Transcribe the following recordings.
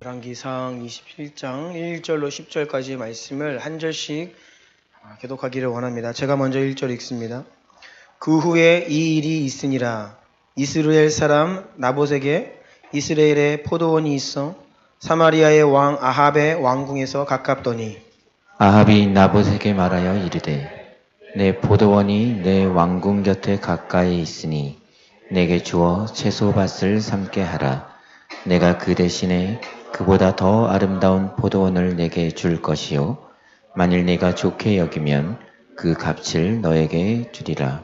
열왕기상 27장 1절로 10절까지의 말씀을 한 절씩 교독하기를 원합니다. 제가 먼저 1절 읽습니다. 그 후에 이 일이 있으니라. 이스라엘 사람 나봇에게 이스라엘에 포도원이 있어 사마리아의 왕 아합의 왕궁에서 가깝더니 아합이 나봇에게 말하여 이르되 내 포도원이 내 왕궁 곁에 가까이 있으니 내게 주어 채소밭을 삼게 하라. 내가 그 대신에 그보다 더 아름다운 포도원을 내게 줄 것이요 만일 내가 좋게 여기면 그 값을 너에게 주리라.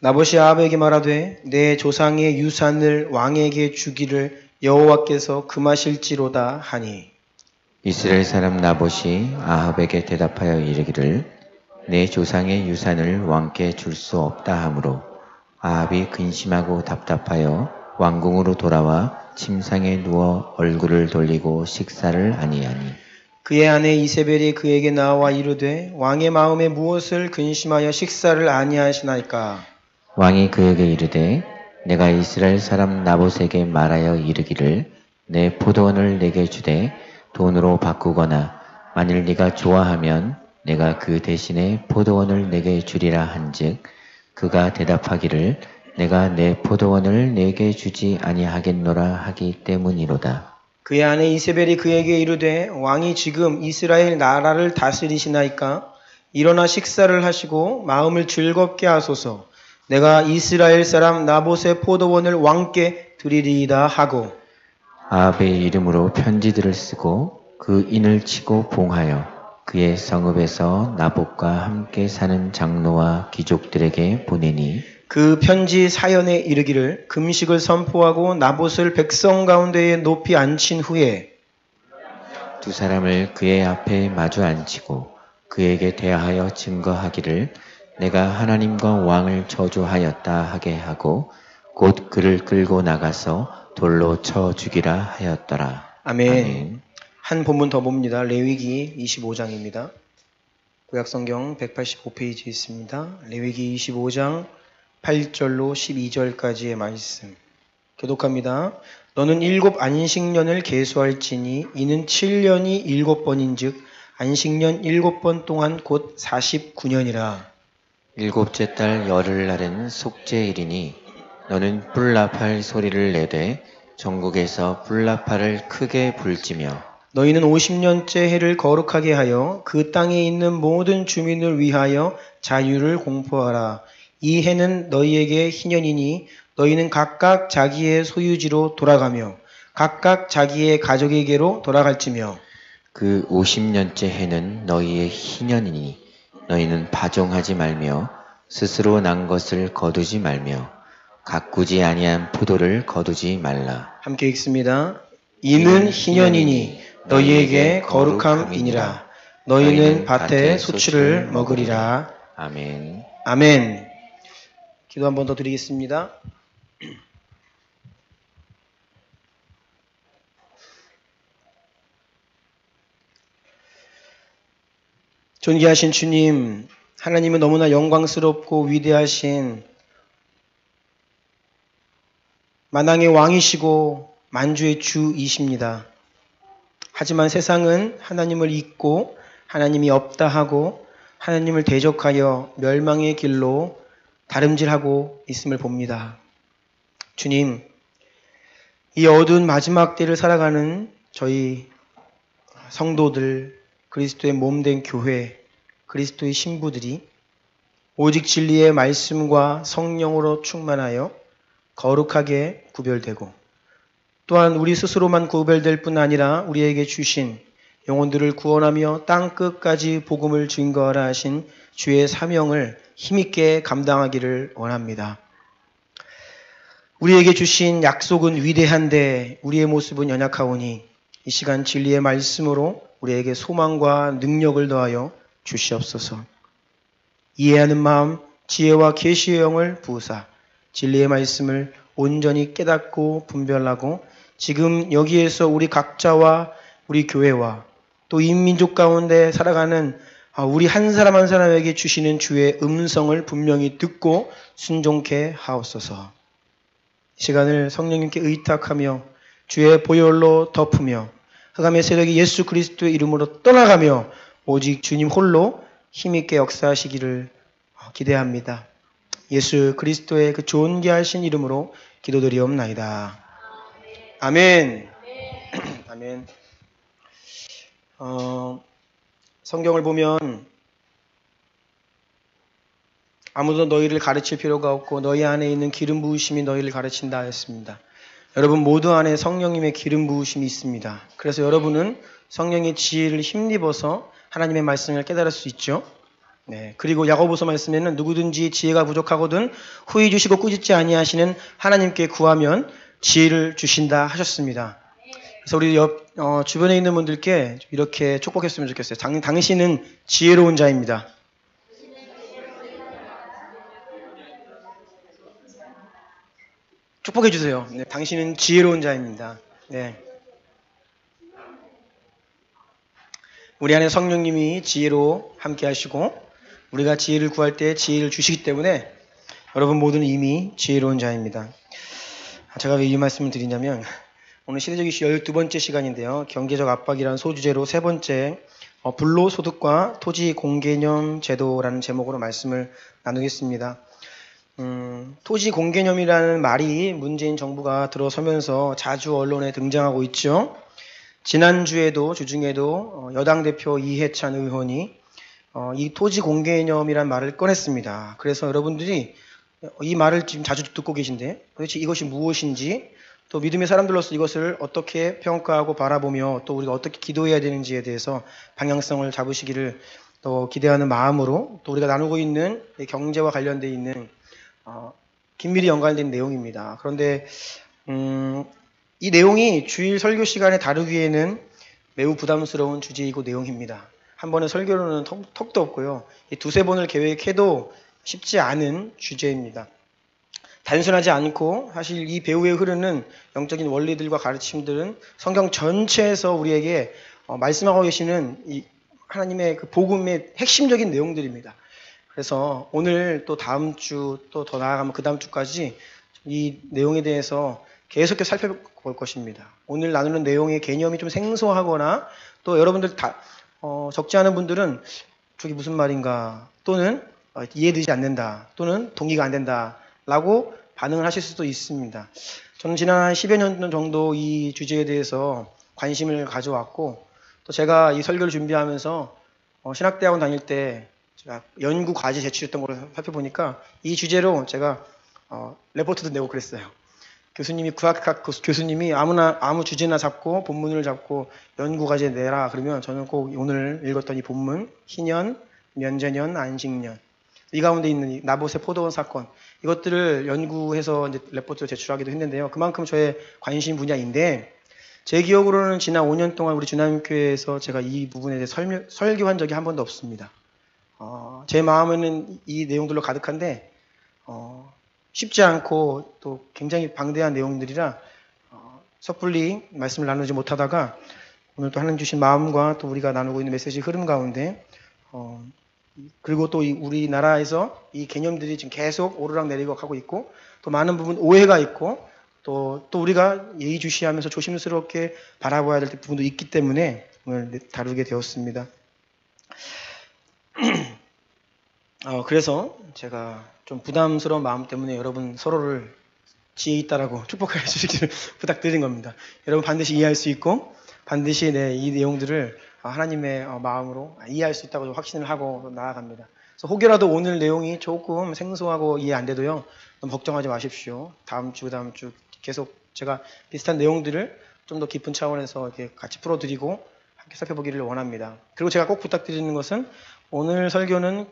나봇이 아합에게 말하되 내 조상의 유산을 왕에게 주기를 여호와께서 금하실지로다 하니 이스라엘 사람 나봇이 아합에게 대답하여 이르기를 내 조상의 유산을 왕께 줄 수 없다 하므로 아합이 근심하고 답답하여 왕궁으로 돌아와 침상에 누워 얼굴을 돌리고 식사를 아니하니 그의 아내 이세벨이 그에게 나와 이르되 왕의 마음에 무엇을 근심하여 식사를 아니하시나이까. 왕이 그에게 이르되 내가 이스라엘 사람 나봇에게 말하여 이르기를 내 포도원을 내게 주되 돈으로 바꾸거나 만일 네가 좋아하면 내가 그 대신에 포도원을 내게 주리라 한즉 그가 대답하기를 내가 내 포도원을 내게 주지 아니하겠노라 하기 때문이로다. 그의 아내 이세벨이 그에게 이르되 왕이 지금 이스라엘 나라를 다스리시나이까. 일어나 식사를 하시고 마음을 즐겁게 하소서. 내가 이스라엘 사람 나봇의 포도원을 왕께 드리리이다 하고 아합의 이름으로 편지들을 쓰고 그 인을 치고 봉하여 그의 성읍에서 나봇과 함께 사는 장로와 귀족들에게 보내니 그 편지 사연에 이르기를 금식을 선포하고 나봇을 백성 가운데에 높이 앉힌 후에 두 사람을 그의 앞에 마주 앉히고 그에게 대하여 증거하기를 내가 하나님과 왕을 저주하였다 하게 하고 곧 그를 끌고 나가서 돌로 쳐 죽이라 하였더라. 아멘. 아멘. 한 본문 더 봅니다. 레위기 25장입니다. 구약성경 185페이지에 있습니다. 레위기 25장 8절로 12절까지의 말씀 교독합니다. 너는 7 안식년을 계수할지니 이는 7년이 7번인즉 안식년 7번 동안 곧 49년이라. 7째 달 열흘날은 속죄일이니 너는 뿔나팔 소리를 내되 전국에서 뿔나팔을 크게 불지며 너희는 50년째 해를 거룩하게 하여 그 땅에 있는 모든 주민을 위하여 자유를 공포하라. 이 해는 너희에게 희년이니 너희는 각각 자기의 소유지로 돌아가며 각각 자기의 가족에게로 돌아갈지며 그 50년째 해는 너희의 희년이니 너희는 파종하지 말며 스스로 난 것을 거두지 말며 가꾸지 아니한 포도를 거두지 말라. 함께 읽습니다. 이는 희년이니 너희에게 거룩함이니라. 너희는 밭의 소출을 먹으리라. 아멘. 아멘. 기도 한 번 더 드리겠습니다. 존귀하신 주님, 하나님은 너무나 영광스럽고 위대하신 만왕의 왕이시고 만주의 주이십니다. 하지만 세상은 하나님을 잊고 하나님이 없다 하고 하나님을 대적하여 멸망의 길로 다름질하고 있음을 봅니다. 주님, 이 어두운 마지막 때를 살아가는 저희 성도들, 그리스도의 몸된 교회, 그리스도의 신부들이 오직 진리의 말씀과 성령으로 충만하여 거룩하게 구별되고 또한 우리 스스로만 구별될 뿐 아니라 우리에게 주신 영혼들을 구원하며 땅끝까지 복음을 증거하라 하신 주의 사명을 힘있게 감당하기를 원합니다. 우리에게 주신 약속은 위대한데 우리의 모습은 연약하오니 이 시간 진리의 말씀으로 우리에게 소망과 능력을 더하여 주시옵소서. 이해하는 마음, 지혜와 계시의 영을 부으사 진리의 말씀을 온전히 깨닫고 분별하고 지금 여기에서 우리 각자와 우리 교회와 또 인민족 가운데 살아가는 우리 한 사람 한 사람에게 주시는 주의 음성을 분명히 듣고 순종케 하옵소서. 이 시간을 성령님께 의탁하며 주의 보혈로 덮으며 흑암의 세력이 예수 그리스도의 이름으로 떠나가며 오직 주님 홀로 힘있게 역사하시기를 기대합니다. 예수 그리스도의 그 존귀하신 이름으로 기도드리옵나이다. 아멘. 아멘. 성경을 보면 아무도 너희를 가르칠 필요가 없고 너희 안에 있는 기름 부으심이 너희를 가르친다 했습니다. 여러분 모두 안에 성령님의 기름 부으심이 있습니다. 그래서 여러분은 성령의 지혜를 힘입어서 하나님의 말씀을 깨달을 수 있죠. 네. 그리고 야고보서 말씀에는 누구든지 지혜가 부족하거든 후히 주시고 꾸짖지 아니하시는 하나님께 구하면 지혜를 주신다 하셨습니다. 그래서 우리 주변에 있는 분들께 이렇게 축복했으면 좋겠어요. 당신은 지혜로운 자입니다. 축복해 주세요. 네, 당신은 지혜로운 자입니다. 네. 우리 안에 성령님이 지혜로 함께 하시고 우리가 지혜를 구할 때 지혜를 주시기 때문에 여러분 모두는 이미 지혜로운 자입니다. 제가 왜 이 말씀을 드리냐면 오늘 시대적 이슈 12번째 시간인데요. 경제적 압박이라는 소주제로 세 번째 불로소득과 토지 공개념 제도라는 제목으로 말씀을 나누겠습니다. 토지 공개념이라는 말이 문재인 정부가 들어서면서 자주 언론에 등장하고 있죠. 지난주에도 주중에도 여당 대표 이해찬 의원이 이 토지 공개념이라는 말을 꺼냈습니다. 그래서 여러분들이 이 말을 지금 자주 듣고 계신데 도대체 이것이 무엇인지 또 믿음의 사람들로서 이것을 어떻게 평가하고 바라보며 또 우리가 어떻게 기도해야 되는지에 대해서 방향성을 잡으시기를 또 기대하는 마음으로 또 우리가 나누고 있는 경제와 관련되어 있는 긴밀히 연관된 내용입니다. 그런데 이 내용이 주일 설교 시간에 다루기에는 매우 부담스러운 주제이고 내용입니다. 한 번의 설교로는 턱도 없고요. 이 두세 번을 계획해도 쉽지 않은 주제입니다. 단순하지 않고 사실 이 배후에 흐르는 영적인 원리들과 가르침들은 성경 전체에서 우리에게 말씀하고 계시는 이 하나님의 그 복음의 핵심적인 내용들입니다. 그래서 오늘 또 다음 주 또 더 나아가면 그 다음 주까지 이 내용에 대해서 계속해서 살펴볼 것입니다. 오늘 나누는 내용의 개념이 좀 생소하거나 또 여러분들 적지 않은 분들은 저게 무슨 말인가 또는 이해되지 않는다 또는 동의가 안 된다 라고 반응을 하실 수도 있습니다. 저는 지난 10여 년 정도 이 주제에 대해서 관심을 가져왔고 또 제가 이 설교를 준비하면서 신학대학원 다닐 때 제가 연구 과제 제출했던 걸 살펴보니까 이 주제로 제가 레포트도 내고 그랬어요. 교수님이 국악학 교수님이 아무 주제나 잡고 본문을 잡고 연구 과제 내라 그러면 저는 꼭 오늘 읽었던 이 본문 희년, 면제년, 안식년 이 가운데 있는 이 나봇의 포도원 사건 이것들을 연구해서 이제 레포트를 제출하기도 했는데요. 그만큼 저의 관심 분야인데 제 기억으로는 지난 5년 동안 우리 주남교회에서 제가 이 부분에 대해 설교한 적이 한 번도 없습니다. 제 마음에는 이 내용들로 가득한데 쉽지 않고 또 굉장히 방대한 내용들이라 섣불리 말씀을 나누지 못하다가 오늘 또 하나님 주신 마음과 또 우리가 나누고 있는 메시지 흐름 가운데 그리고 또 우리나라에서 이 개념들이 지금 계속 오르락내리락 하고 있고 또 많은 부분 오해가 있고 또 우리가 예의주시하면서 조심스럽게 바라봐야 될 부분도 있기 때문에 오늘 다루게 되었습니다. 그래서 제가 좀 부담스러운 마음 때문에 여러분 서로를 지혜 있다라고 축복해 주시기를 부탁드린 겁니다. 여러분 반드시 이해할 수 있고 반드시 이 내용들을 하나님의 마음으로 이해할 수 있다고 확신을 하고 나아갑니다. 그래서 혹여라도 오늘 내용이 조금 생소하고 이해 안 돼도요. 너무 걱정하지 마십시오. 다음 주 계속 제가 비슷한 내용들을 좀 더 깊은 차원에서 이렇게 같이 풀어드리고 함께 살펴보기를 원합니다. 그리고 제가 꼭 부탁드리는 것은 오늘 설교는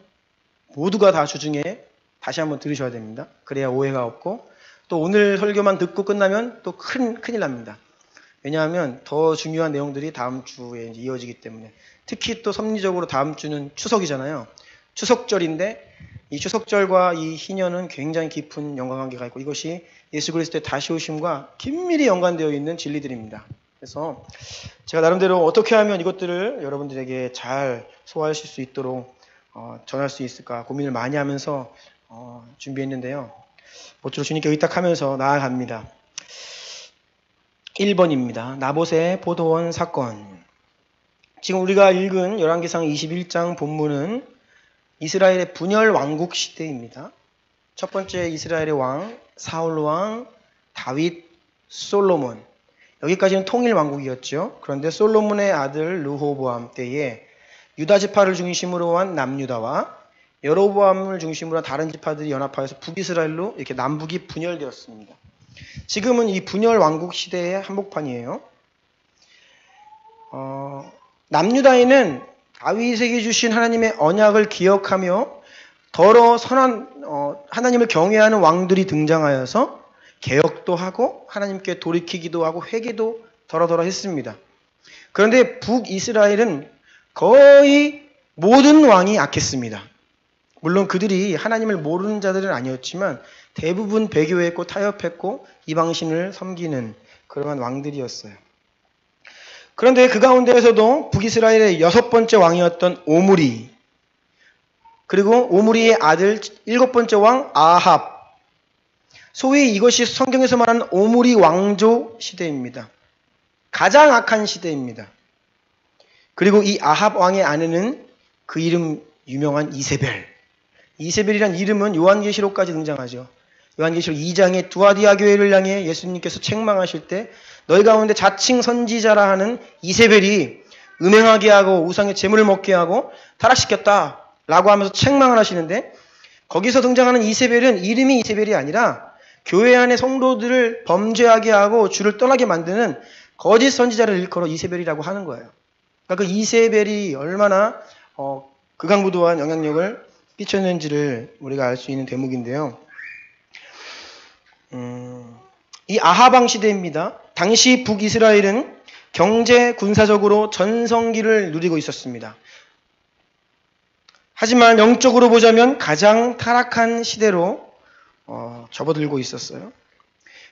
모두가 다 주중에 다시 한번 들으셔야 됩니다. 그래야 오해가 없고 또 오늘 설교만 듣고 끝나면 또 큰일 납니다. 왜냐하면 더 중요한 내용들이 다음 주에 이어지기 때문에 특히 또 섭리적으로 다음 주는 추석이잖아요. 추석절인데 이 추석절과 이 희년은 굉장히 깊은 연관관계가 있고 이것이 예수 그리스도의 다시 오심과 긴밀히 연관되어 있는 진리들입니다. 그래서 제가 나름대로 어떻게 하면 이것들을 여러분들에게 잘 소화하실 수 있도록 전할 수 있을까 고민을 많이 하면서 준비했는데요. 모쪼록 주님께 의탁하면서 나아갑니다. 1번입니다. 나봇의 포도원 사건. 지금 우리가 읽은 열왕기상 21장 본문은 이스라엘의 분열 왕국 시대입니다. 첫 번째 이스라엘의 왕, 사울 왕, 다윗, 솔로몬. 여기까지는 통일 왕국이었죠. 그런데 솔로몬의 아들 르호보암 때에 유다 지파를 중심으로 한 남유다와 여로보암을 중심으로 한 다른 지파들이 연합하여서 북이스라엘로 이렇게 남북이 분열되었습니다. 지금은 이 분열 왕국 시대의 한복판이에요. 남유다에는 다윗에게 주신 하나님의 언약을 기억하며 더러 선한 하나님을 경외하는 왕들이 등장하여서 개혁도 하고 하나님께 돌이키기도 하고 회개도 더러더러 했습니다. 그런데 북이스라엘은 거의 모든 왕이 악했습니다. 물론 그들이 하나님을 모르는 자들은 아니었지만 대부분 배교했고 타협했고 이방신을 섬기는 그러한 왕들이었어요. 그런데 그 가운데에서도 북이스라엘의 6번째 왕이었던 오므리, 그리고 오므리의 아들 7번째 왕 아합, 소위 이것이 성경에서 말하는 오므리 왕조 시대입니다. 가장 악한 시대입니다. 그리고 이 아합 왕의 아내는 그 이름 유명한 이세벨. 이세벨이란 이름은 요한계시록까지 등장하죠. 요한계시록 2장에 두아디아 교회를 향해 예수님께서 책망하실 때 너희 가운데 자칭 선지자라 하는 이세벨이 음행하게 하고 우상의 제물을 먹게 하고 타락시켰다 라고 하면서 책망을 하시는데, 거기서 등장하는 이세벨은 이름이 이세벨이 아니라 교회 안의 성도들을 범죄하게 하고 주를 떠나게 만드는 거짓 선지자를 일컬어 이세벨이라고 하는 거예요. 그러니까 그 이세벨이 얼마나 극악무도한 영향력을 끼쳤는지를 우리가 알 수 있는 대목인데요. 이 아하방 시대입니다. 당시 북이스라엘은 경제, 군사적으로 전성기를 누리고 있었습니다. 하지만 영적으로 보자면 가장 타락한 시대로 접어들고 있었어요.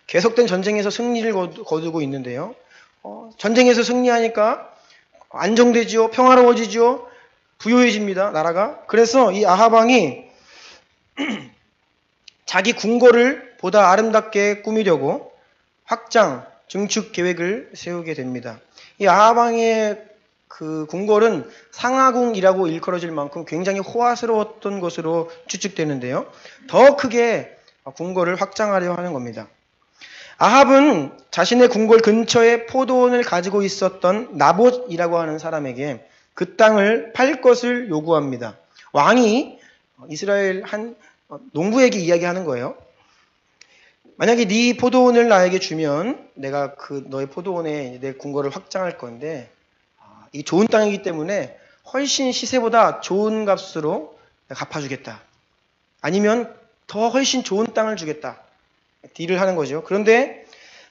계속된 전쟁에서 승리를 거두고 있는데요. 전쟁에서 승리하니까 안정되지요, 평화로워지지요, 부유해집니다, 나라가. 그래서 이 아하방이 자기 궁궐을 보다 아름답게 꾸미려고 확장, 증축 계획을 세우게 됩니다. 이 아하방의 그 궁궐은 상하궁이라고 일컬어질 만큼 굉장히 호화스러웠던 것으로 추측되는데요. 더 크게 궁궐을 확장하려 하는 겁니다. 아합은 자신의 궁궐 근처에 포도원을 가지고 있었던 나봇이라고 하는 사람에게 그 땅을 팔 것을 요구합니다. 왕이 이스라엘 한 농부에게 이야기하는 거예요. 만약에 네 포도원을 나에게 주면 내가 그 너의 포도원에 내 궁궐을 확장할 건데 이게 좋은 땅이기 때문에 훨씬 시세보다 좋은 값으로 갚아주겠다. 아니면 더 훨씬 좋은 땅을 주겠다. 딜을 하는 거죠. 그런데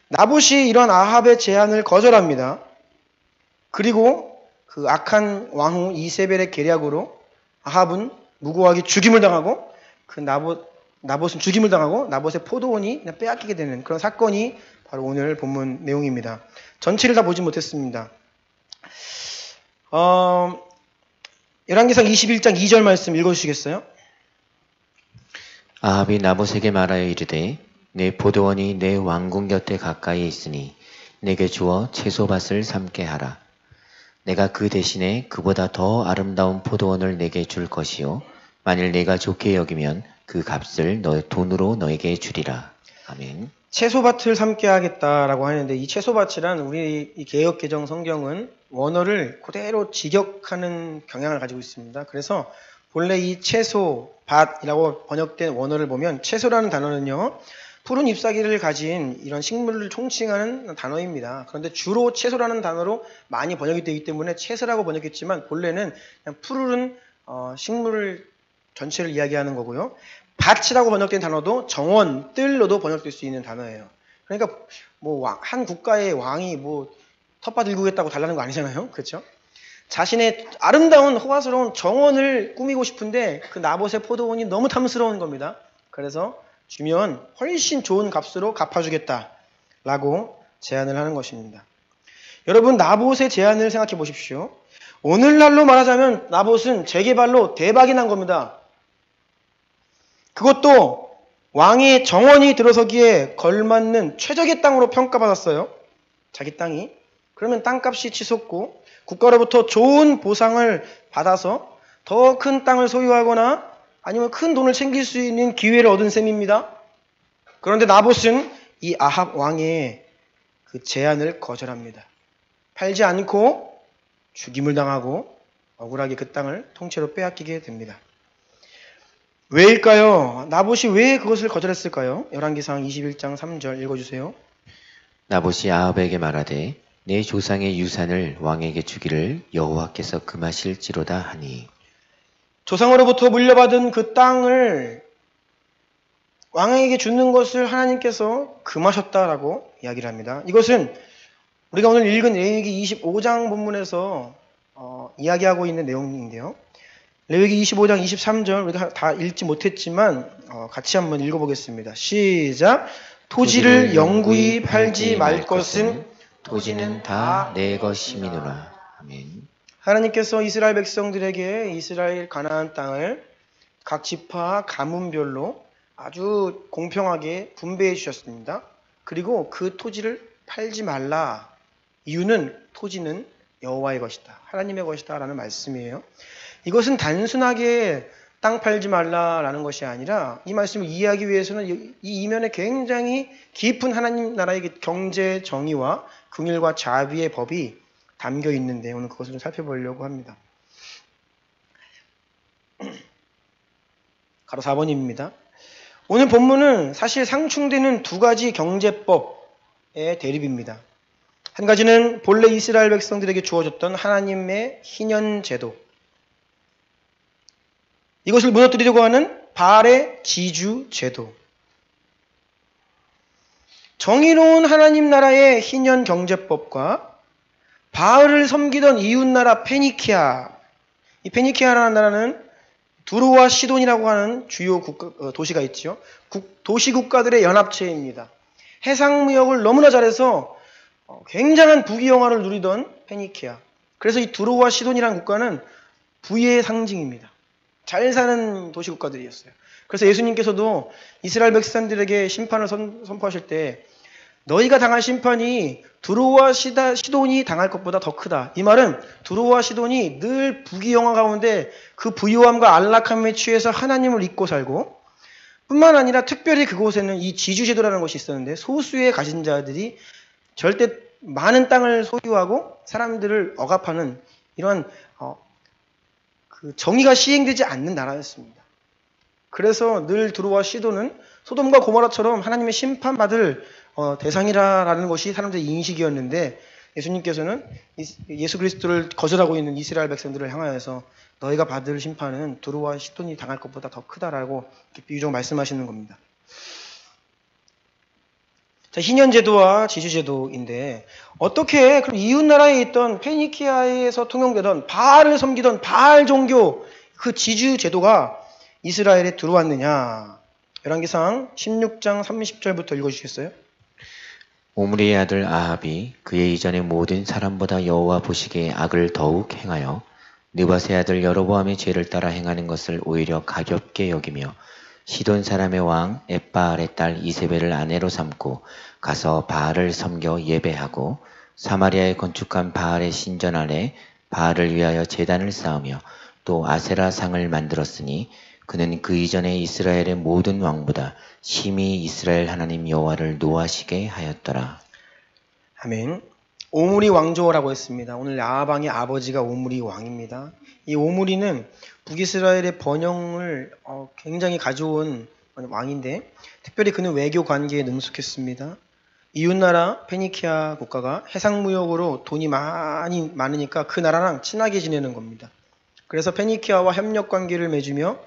나봇이 이런 아합의 제안을 거절합니다. 그리고 그 악한 왕후 이세벨의 계략으로 아합은 무고하게 죽임을 당하고 그 나봇은 죽임을 당하고 나봇의 포도원이 그냥 빼앗기게 되는 그런 사건이 바로 오늘 본문 내용입니다. 전체를 다 보지 못했습니다. 열왕기상 21장 2절 말씀 읽어주시겠어요? 아합이 나봇에게 말하여 이르되 내 포도원이 내 왕궁 곁에 가까이 있으니 내게 주어 채소밭을 삼게 하라. 내가 그 대신에 그보다 더 아름다운 포도원을 내게 줄 것이요 만일 내가 좋게 여기면 그 값을 너의 돈으로 너에게 주리라. 아멘. 채소밭을 삼게 하겠다라고 하는데, 이 채소밭이란 우리 이 개역개정 성경은 원어를 그대로 직역하는 경향을 가지고 있습니다. 그래서 본래 이 채소밭이라고 번역된 원어를 보면 채소라는 단어는요, 푸른 잎사귀를 가진 이런 식물을 총칭하는 단어입니다. 그런데 주로 채소라는 단어로 많이 번역이 되기 때문에 채소라고 번역했지만 본래는 그냥 푸르른 식물을 전체를 이야기하는 거고요. 밭이라고 번역된 단어도 정원, 뜰로도 번역될 수 있는 단어예요. 그러니까 뭐 한 국가의 왕이 뭐 텃밭 일구겠다고 달라는 거 아니잖아요. 그렇죠? 자신의 아름다운 호화스러운 정원을 꾸미고 싶은데 그 나봇의 포도원이 너무 탐스러운 겁니다. 그래서 주면 훨씬 좋은 값으로 갚아주겠다라고 제안을 하는 것입니다. 여러분, 나봇의 제안을 생각해 보십시오. 오늘날로 말하자면 나봇은 재개발로 대박이 난 겁니다. 그것도 왕의 정원이 들어서기에 걸맞는 최적의 땅으로 평가받았어요. 자기 땅이. 그러면 땅값이 치솟고 국가로부터 좋은 보상을 받아서 더 큰 땅을 소유하거나 아니면 큰 돈을 챙길 수 있는 기회를 얻은 셈입니다. 그런데 나봇은 이 아합 왕의 그 제안을 거절합니다. 팔지 않고 죽임을 당하고 억울하게 그 땅을 통째로 빼앗기게 됩니다. 왜일까요? 나봇이 왜 그것을 거절했을까요? 열왕기상 21장 3절 읽어주세요. 나봇이 아합에게 말하되 내 조상의 유산을 왕에게 주기를 여호와께서 금하실지로다 하니. 조상으로부터 물려받은 그 땅을 왕에게 주는 것을 하나님께서 금하셨다라고 이야기를 합니다. 이것은 우리가 오늘 읽은 레위기 25장 본문에서 이야기하고 있는 내용인데요. 레위기 25장 23절 우리가 다 읽지 못했지만 같이 한번 읽어보겠습니다. 시작. 토지를 영구히 팔지 말 것은 토지는 다 내 것임이노라. 아멘. 하나님께서 이스라엘 백성들에게 이스라엘 가나안 땅을 각 지파 가문별로 아주 공평하게 분배해 주셨습니다. 그리고 그 토지를 팔지 말라. 이유는 토지는 여호와의 것이다. 하나님의 것이다 라는 말씀이에요. 이것은 단순하게 땅 팔지 말라라는 것이 아니라 이 말씀을 이해하기 위해서는 이 이면에 굉장히 깊은 하나님 나라의 경제 정의와 긍휼과 자비의 법이 담겨 있는데 오늘 그것을 좀 살펴보려고 합니다. 가로 4번입니다. 오늘 본문은 사실 상충되는 두 가지 경제법의 대립입니다. 한 가지는 본래 이스라엘 백성들에게 주어졌던 하나님의 희년 제도. 이것을 무너뜨리려고 하는 바알의 지주 제도. 정의로운 하나님 나라의 희년 경제법과 바알을 섬기던 이웃나라 페니키아. 이 페니키아라는 나라는 두로와 시돈이라고 하는 주요 도시가 있죠. 도시국가들의 연합체입니다. 해상무역을 너무나 잘해서 굉장한 부귀영화를 누리던 페니키아. 그래서 이 두로와 시돈이라는 국가는 부의 상징입니다. 잘 사는 도시국가들이었어요. 그래서 예수님께서도 이스라엘 백성들에게 심판을 선포하실 때 너희가 당할 심판이 두로와 시돈이 당할 것보다 더 크다. 이 말은 두로와 시돈이 늘 부귀영화 가운데 그 부유함과 안락함에 취해서 하나님을 잊고 살고 뿐만 아니라 특별히 그곳에는 이 지주제도라는 것이 있었는데 소수의 가진 자들이 절대 많은 땅을 소유하고 사람들을 억압하는 이러한 그 정의가 시행되지 않는 나라였습니다. 그래서 늘 두로와 시돈은 소돔과 고모라처럼 하나님의 심판받을 대상이라는 것이 사람들의 인식이었는데 예수님께서는 예수 그리스도를 거절하고 있는 이스라엘 백성들을 향하여서 너희가 받을 심판은 두로와 시돈이 당할 것보다 더 크다라고 비유적으로 말씀하시는 겁니다. 자, 희년제도와 지주제도인데 어떻게 그럼 이웃나라에 있던 페니키아에서 통용되던 바알을 섬기던 바알 종교 그 지주제도가 이스라엘에 들어왔느냐. 열왕기상 16장 30절부터 읽어주시겠어요? 오므리의 아들 아합이 그의 이전의 모든 사람보다 여호와 보시기에 악을 더욱 행하여 느밧의 아들 여로보암의 죄를 따라 행하는 것을 오히려 가볍게 여기며 시돈 사람의 왕 엣바알의 딸 이세벨을 아내로 삼고 가서 바알을 섬겨 예배하고 사마리아에 건축한 바알의 신전 아래 바알을 위하여 제단을 쌓으며 또 아세라 상을 만들었으니 그는 그 이전에 이스라엘의 모든 왕보다 심히 이스라엘 하나님 여호와를 노하시게 하였더라. 아멘. 오므리 왕조라고 했습니다. 오늘 아합 왕의 아버지가 오므리 왕입니다. 이 오므리는 북이스라엘의 번영을 굉장히 가져온 왕인데 특별히 그는 외교 관계에 능숙했습니다. 이웃나라 페니키아 국가가 해상무역으로 돈이 많으니까 그 나라랑 친하게 지내는 겁니다. 그래서 페니키아와 협력 관계를 맺으며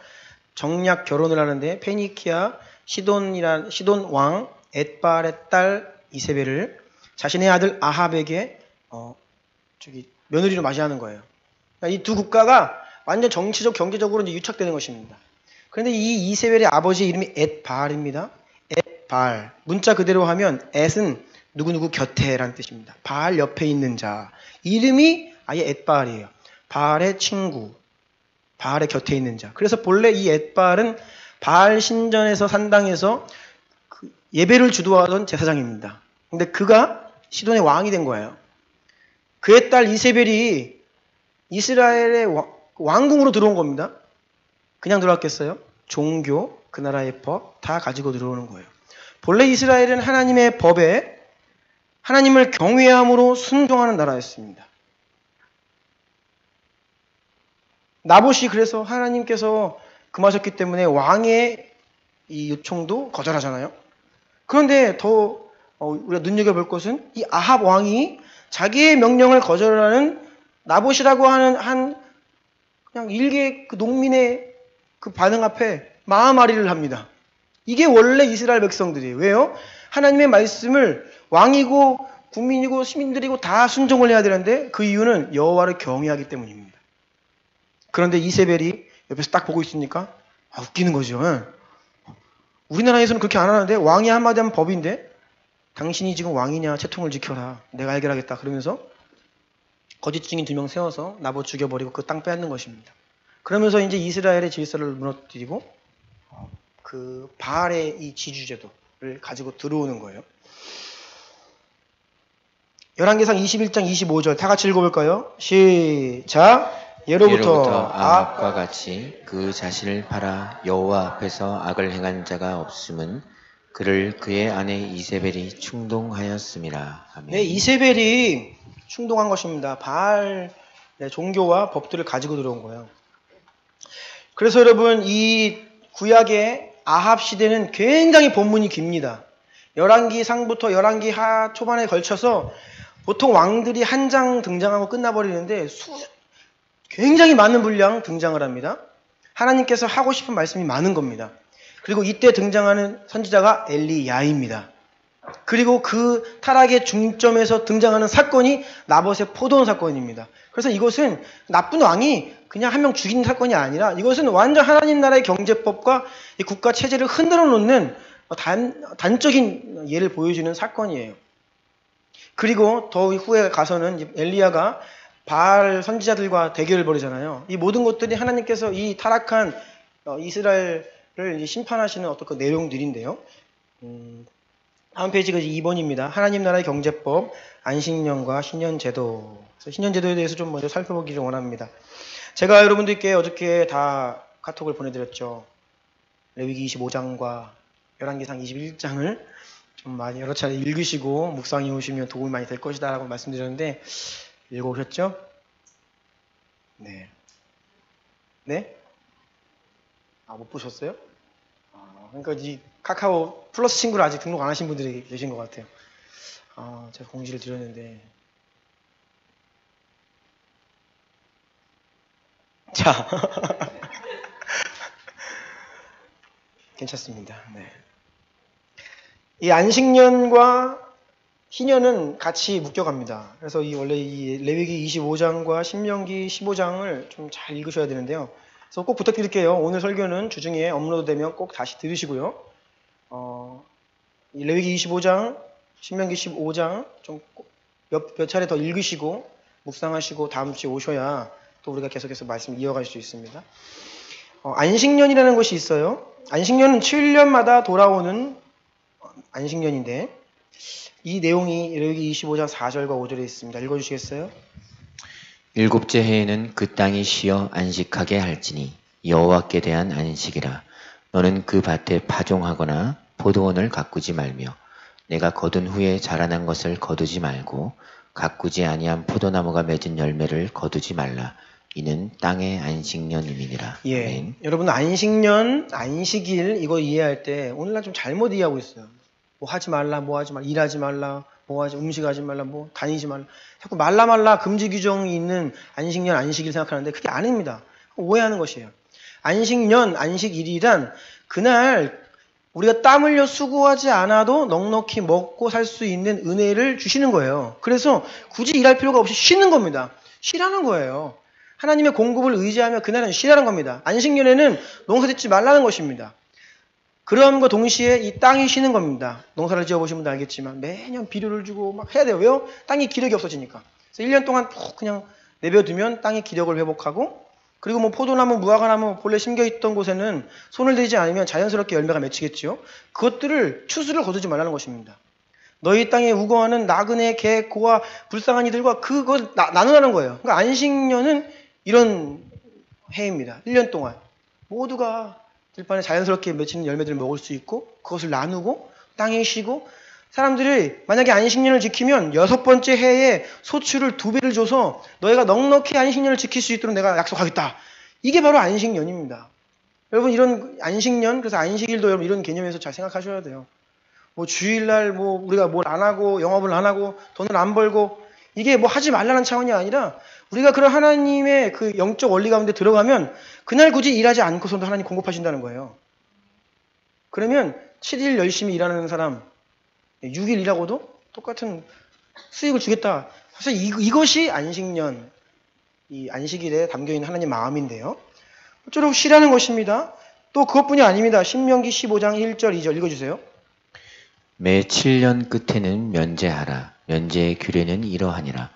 정략 결혼을 하는데 페니키아 시돈 왕 엣바알의 딸 이세벨을 자신의 아들 아합에게 며느리로 맞이하는 거예요. 그러니까 이 두 국가가 완전 정치적 경제적으로 이제 유착되는 것입니다. 그런데 이 이세벨의 아버지 이름이 엣바알입니다. 엣바알. 문자 그대로 하면 엣은 누구누구 곁에라는 뜻입니다. 바알 옆에 있는 자. 이름이 아예 엣바알이에요. 바알의 친구. 바알의 곁에 있는 자. 그래서 본래 이 엣바알은 바알 신전에서 산당에서 예배를 주도하던 제사장입니다. 근데 그가 시돈의 왕이 된 거예요. 그의 딸 이세벨이 이스라엘의 왕궁으로 들어온 겁니다. 그냥 들어왔겠어요? 종교, 그 나라의 법 다 가지고 들어오는 거예요. 본래 이스라엘은 하나님의 법에 하나님을 경외함으로 순종하는 나라였습니다. 나봇이 그래서 하나님께서 금하셨기 때문에 왕의 이 요청도 거절하잖아요. 그런데 더 우리가 눈여겨볼 것은 이 아합 왕이 자기의 명령을 거절하는 나봇이라고 하는 그냥 일개 그 농민의 그 반응 앞에 마음앓이를 합니다. 이게 원래 이스라엘 백성들이에요. 왜요? 하나님의 말씀을 왕이고 국민이고 시민들이고 다 순종을 해야 되는데 그 이유는 여호와를 경외하기 때문입니다. 그런데 이세벨이 옆에서 딱 보고 있으니까 웃기는 거죠. 우리나라에서는 그렇게 안 하는데 왕이 한마디 하면 법인데 당신이 지금 왕이냐 채통을 지켜라. 내가 해결하겠다. 그러면서 거짓 증인 2명 세워서 나봇 죽여버리고 그 땅 빼앗는 것입니다. 그러면서 이제 이스라엘의 질서를 무너뜨리고 그 바알의 이 지주제도를 가지고 들어오는 거예요. 열왕기상 21장 25절 다 같이 읽어볼까요? 시작! 예로부터 아합과 같이 그 자신을 팔아 여호와 앞에서 악을 행한 자가 없음은 그를 그의 아내 이세벨이 충동하였음이라. 아멘. 네, 이세벨이 충동한 것입니다. 바알 종교와 법들을 가지고 들어온 거예요. 그래서 여러분 이 구약의 아합 시대는 굉장히 본문이 깁니다. 열왕기 상부터 열왕기 하 초반에 걸쳐서 보통 왕들이 한 장 등장하고 끝나버리는데 굉장히 많은 분량 등장을 합니다. 하나님께서 하고 싶은 말씀이 많은 겁니다. 그리고 이때 등장하는 선지자가 엘리야입니다. 그리고 그 타락의 중점에서 등장하는 사건이 나봇의 포도원 사건입니다. 그래서 이것은 나쁜 왕이 그냥 한 명 죽인 사건이 아니라 이것은 완전 하나님 나라의 경제법과 이 국가 체제를 흔들어 놓는 단적인 예를 보여주는 사건이에요. 그리고 더 후에 가서는 엘리야가 바알 선지자들과 대결을 벌이잖아요. 이 모든 것들이 하나님께서 이 타락한 이스라엘을 심판하시는 어떤 그 내용들인데요. 다음 페이지가 2번입니다. 하나님 나라의 경제법, 안식년과 신년제도. 신년제도에 대해서 좀 먼저 살펴보기를 원합니다. 제가 여러분들께 어저께 다 카톡을 보내드렸죠. 레위기 25장과 열왕기상 21장을 좀 많이 여러 차례 읽으시고 묵상해 오시면 도움이 많이 될 것이다 라고 말씀드렸는데 읽어오셨죠? 네. 네? 못 보셨어요? 그러니까 이 카카오 플러스 친구를 아직 등록 안 하신 분들이 계신 것 같아요. 제가 공지를 드렸는데. 자. 괜찮습니다. 네. 이 안식년과 희년은 같이 묶여갑니다. 그래서 원래 이 레위기 25장과 신명기 15장을 좀 잘 읽으셔야 되는데요. 그래서 꼭 부탁드릴게요. 오늘 설교는 주중에 업로드되면 꼭 다시 들으시고요. 이 레위기 25장, 신명기 15장 좀 몇 차례 더 읽으시고 묵상하시고 다음 주에 오셔야 또 우리가 계속해서 말씀을 이어갈 수 있습니다. 안식년이라는 것이 있어요. 안식년은 7년마다 돌아오는 안식년인데 이 내용이 레위기 25장 4절과 5절에 있습니다. 읽어주시겠어요? 일곱째 해에는 그 땅이 쉬어 안식하게 할지니 여호와께 대한 안식이라. 너는 그 밭에 파종하거나 포도원을 가꾸지 말며 내가 거둔 후에 자라난 것을 거두지 말고 가꾸지 아니한 포도나무가 맺은 열매를 거두지 말라. 이는 땅의 안식년임이니라. 예, 아멘. 여러분 안식년, 안식일 이거 이해할 때 오늘날 좀 잘못 이해하고 있어요. 뭐 하지 말라, 뭐 하지 말라, 일하지 말라, 뭐 하지, 음식하지 말라, 뭐 다니지 말라. 자꾸 말라 금지 규정이 있는 안식년, 안식일 생각하는데 그게 아닙니다. 오해하는 것이에요. 안식년, 안식일이란 그날 우리가 땀 흘려 수고하지 않아도 넉넉히 먹고 살 수 있는 은혜를 주시는 거예요. 그래서 굳이 일할 필요가 없이 쉬는 겁니다. 쉬라는 거예요. 하나님의 공급을 의지하며 그날은 쉬라는 겁니다. 안식년에는 농사 짓지 말라는 것입니다. 그럼과 동시에 이 땅이 쉬는 겁니다. 농사를 지어보신 분도 알겠지만 매년 비료를 주고 막 해야 돼요. 왜요? 땅이 기력이 없어지니까. 그래서 1년 동안 푹 그냥 내버려두면 땅이 기력을 회복하고 그리고 뭐 포도나무, 무화과나무 본래 심겨있던 곳에는 손을 대지 않으면 자연스럽게 열매가 맺히겠죠. 그것들을 추수를 거두지 말라는 것입니다. 너희 땅에 우거하는 나그네, 개, 고와 불쌍한 이들과 그걸 나누라는 거예요. 그러니까 안식년은 이런 해입니다. 1년 동안 모두가 들판에 자연스럽게 맺히는 열매들을 먹을 수 있고 그것을 나누고 땅에 쉬고 사람들이 만약에 안식년을 지키면 6번째 해에 소출을 2배를 줘서 너희가 넉넉히 안식년을 지킬 수 있도록 내가 약속하겠다. 이게 바로 안식년입니다. 여러분 이런 안식년, 그래서 안식일도 여러분 이런 개념에서 잘 생각하셔야 돼요. 뭐 주일날 뭐 우리가 뭘 안 하고 영업을 안 하고 돈을 안 벌고 이게 뭐 하지 말라는 차원이 아니라 우리가 그런 하나님의 그 영적 원리 가운데 들어가면 그날 굳이 일하지 않고서도 하나님 공급하신다는 거예요. 그러면 7일 열심히 일하는 사람 6일 일하고도 똑같은 수익을 주겠다. 사실 이것이 안식년, 이 안식일에 담겨있는 하나님 마음인데요. 어쩌록 쉬라는 것입니다. 또 그것뿐이 아닙니다. 신명기 15장 1절 2절 읽어주세요. 매 7년 끝에는 면제하라. 면제의 규례는 이러하니라.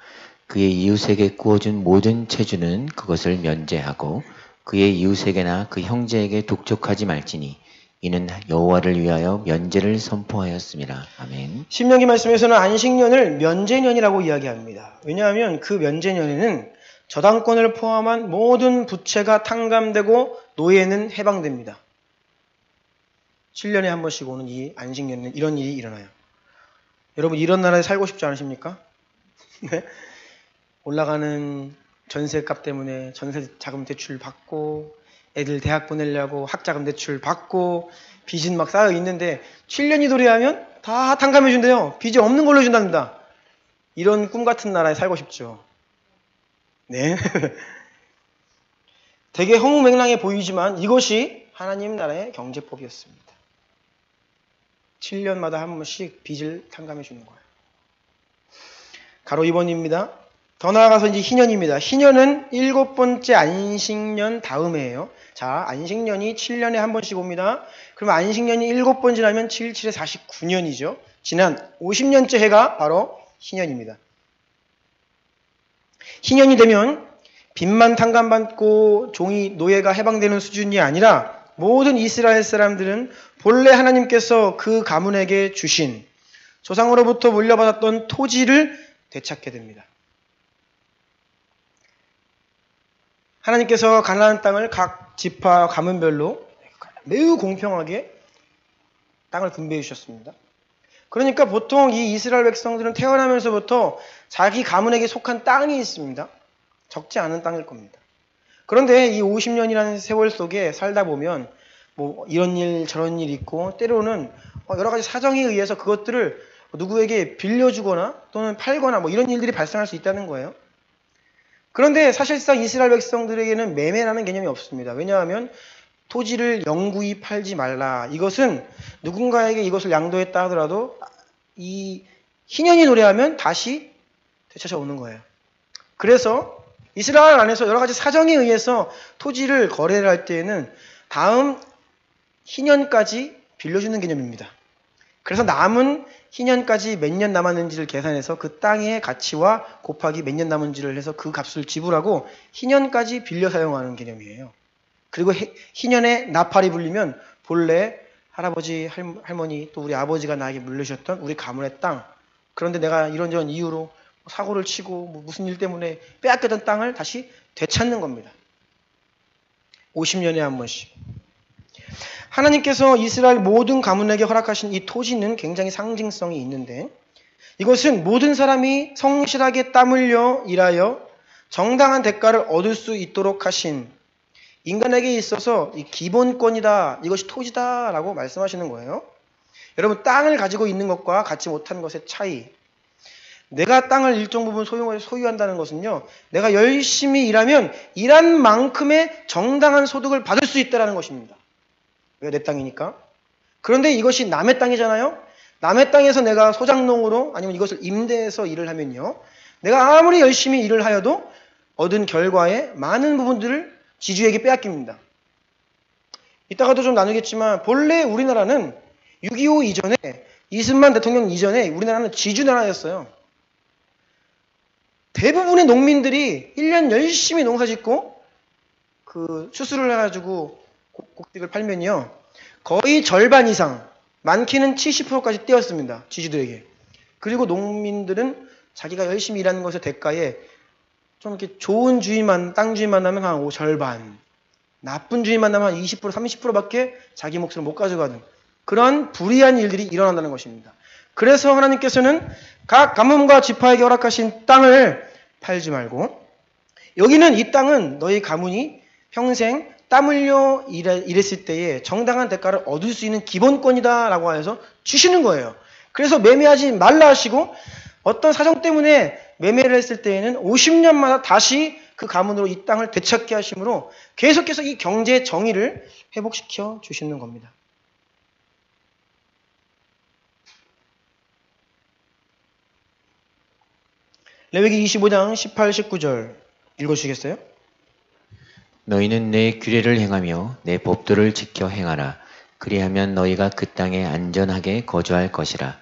그의 이웃에게 구워준 모든 채주는 그것을 면제하고 그의 이웃에게나 그 형제에게 독촉하지 말지니 이는 여호와를 위하여 면제를 선포하였습니다. 아멘. 신명기 말씀에서는 안식년을 면제년이라고 이야기합니다. 왜냐하면 그 면제년에는 저당권을 포함한 모든 부채가 탕감되고 노예는 해방됩니다. 7년에 한 번씩 오는 이 안식년에는 이런 일이 일어나요. 여러분 이런 나라에 살고 싶지 않으십니까? 네? 올라가는 전세값 때문에 전세 자금 대출 받고 애들 대학 보내려고 학자금 대출 받고 빚은 막 쌓여 있는데 7년이 도래하면 다 탕감해 준대요. 빚이 없는 걸로 준답니다. 이런 꿈 같은 나라에 살고 싶죠. 네. 되게 허무맹랑해 보이지만 이것이 하나님 나라의 경제법이었습니다. 7년마다 한 번씩 빚을 탕감해 주는 거예요. 가로 2번입니다. 더 나아가서 이제 희년입니다. 희년은 7번째 안식년 다음에예요. 자, 안식년이 7년에 한 번씩 옵니다. 그럼 안식년이 7번 지나면 7, 7에 49년이죠. 지난 50년째 해가 바로 희년입니다. 희년이 되면 빚만 탕감받고 종이 노예가 해방되는 수준이 아니라 모든 이스라엘 사람들은 본래 하나님께서 그 가문에게 주신 조상으로부터 물려받았던 토지를 되찾게 됩니다. 하나님께서 가나안 땅을 각 지파 가문별로 매우 공평하게 땅을 분배해 주셨습니다. 그러니까 보통 이 이스라엘 백성들은 태어나면서부터 자기 가문에게 속한 땅이 있습니다. 적지 않은 땅일 겁니다. 그런데 이 50년이라는 세월 속에 살다 보면 뭐 이런 일 저런 일 있고 때로는 여러 가지 사정에 의해서 그것들을 누구에게 빌려주거나 또는 팔거나 뭐 이런 일들이 발생할 수 있다는 거예요. 그런데 사실상 이스라엘 백성들에게는 매매라는 개념이 없습니다. 왜냐하면 토지를 영구히 팔지 말라. 이것은 누군가에게 이것을 양도했다 하더라도 이 희년이 도래하면 다시 되찾아오는 거예요. 그래서 이스라엘 안에서 여러 가지 사정에 의해서 토지를 거래를 할 때에는 다음 희년까지 빌려주는 개념입니다. 그래서 남은 희년까지 몇 년 남았는지를 계산해서 그 땅의 가치와 곱하기 몇 년 남은지를 해서 그 값을 지불하고 희년까지 빌려 사용하는 개념이에요. 그리고 희년에 나팔이 불리면 본래 할아버지, 할머니 또 우리 아버지가 나에게 물려주셨던 우리 가문의 땅, 그런데 내가 이런저런 이유로 사고를 치고 뭐 무슨 일 때문에 빼앗겼던 땅을 다시 되찾는 겁니다. 50년에 한 번씩. 하나님께서 이스라엘 모든 가문에게 허락하신 이 토지는 굉장히 상징성이 있는데 이것은 모든 사람이 성실하게 땀 흘려 일하여 정당한 대가를 얻을 수 있도록 하신 인간에게 있어서 이 기본권이다, 이것이 토지다라고 말씀하시는 거예요. 여러분, 땅을 가지고 있는 것과 갖지 못한 것의 차이. 내가 땅을 일정 부분 소유한다는 것은요, 내가 열심히 일하면 일한 만큼의 정당한 소득을 받을 수 있다는 것입니다. 왜? 내 땅이니까. 그런데 이것이 남의 땅이잖아요. 남의 땅에서 내가 소작농으로 아니면 이것을 임대해서 일을 하면요, 내가 아무리 열심히 일을 하여도 얻은 결과에 많은 부분들을 지주에게 빼앗깁니다. 이따가도 좀 나누겠지만 본래 우리나라는 6.25 이전에, 이승만 대통령 이전에 우리나라는 지주나라였어요. 대부분의 농민들이 1년 열심히 농사 짓고 그 수술을 해가지고 곡식을 팔면요, 거의 절반 이상, 많게는 70%까지 떼었습니다. 지주들에게. 그리고 농민들은 자기가 열심히 일하는 것의 대가에 좀 이렇게 좋은 주인만, 땅 주인만 나면 한 절반, 나쁜 주인만 나면 한 20%, 30%밖에 자기 몫을 못 가져가는 그런 불의한 일들이 일어난다는 것입니다. 그래서 하나님께서는 각 가문과 지파에게 허락하신 땅을 팔지 말고, 여기는 이 땅은 너희 가문이 평생 땀 흘려 일했을 때에 정당한 대가를 얻을 수 있는 기본권이다 라고 해서 주시는 거예요. 그래서 매매하지 말라 하시고, 어떤 사정 때문에 매매를 했을 때에는 50년마다 다시 그 가문으로 이 땅을 되찾게 하심으로 계속해서 이 경제 정의를 회복시켜 주시는 겁니다. 레위기 25장 18, 19절 읽어주시겠어요? 너희는 내 규례를 행하며 내 법도를 지켜 행하라. 그리하면 너희가 그 땅에 안전하게 거주할 것이라.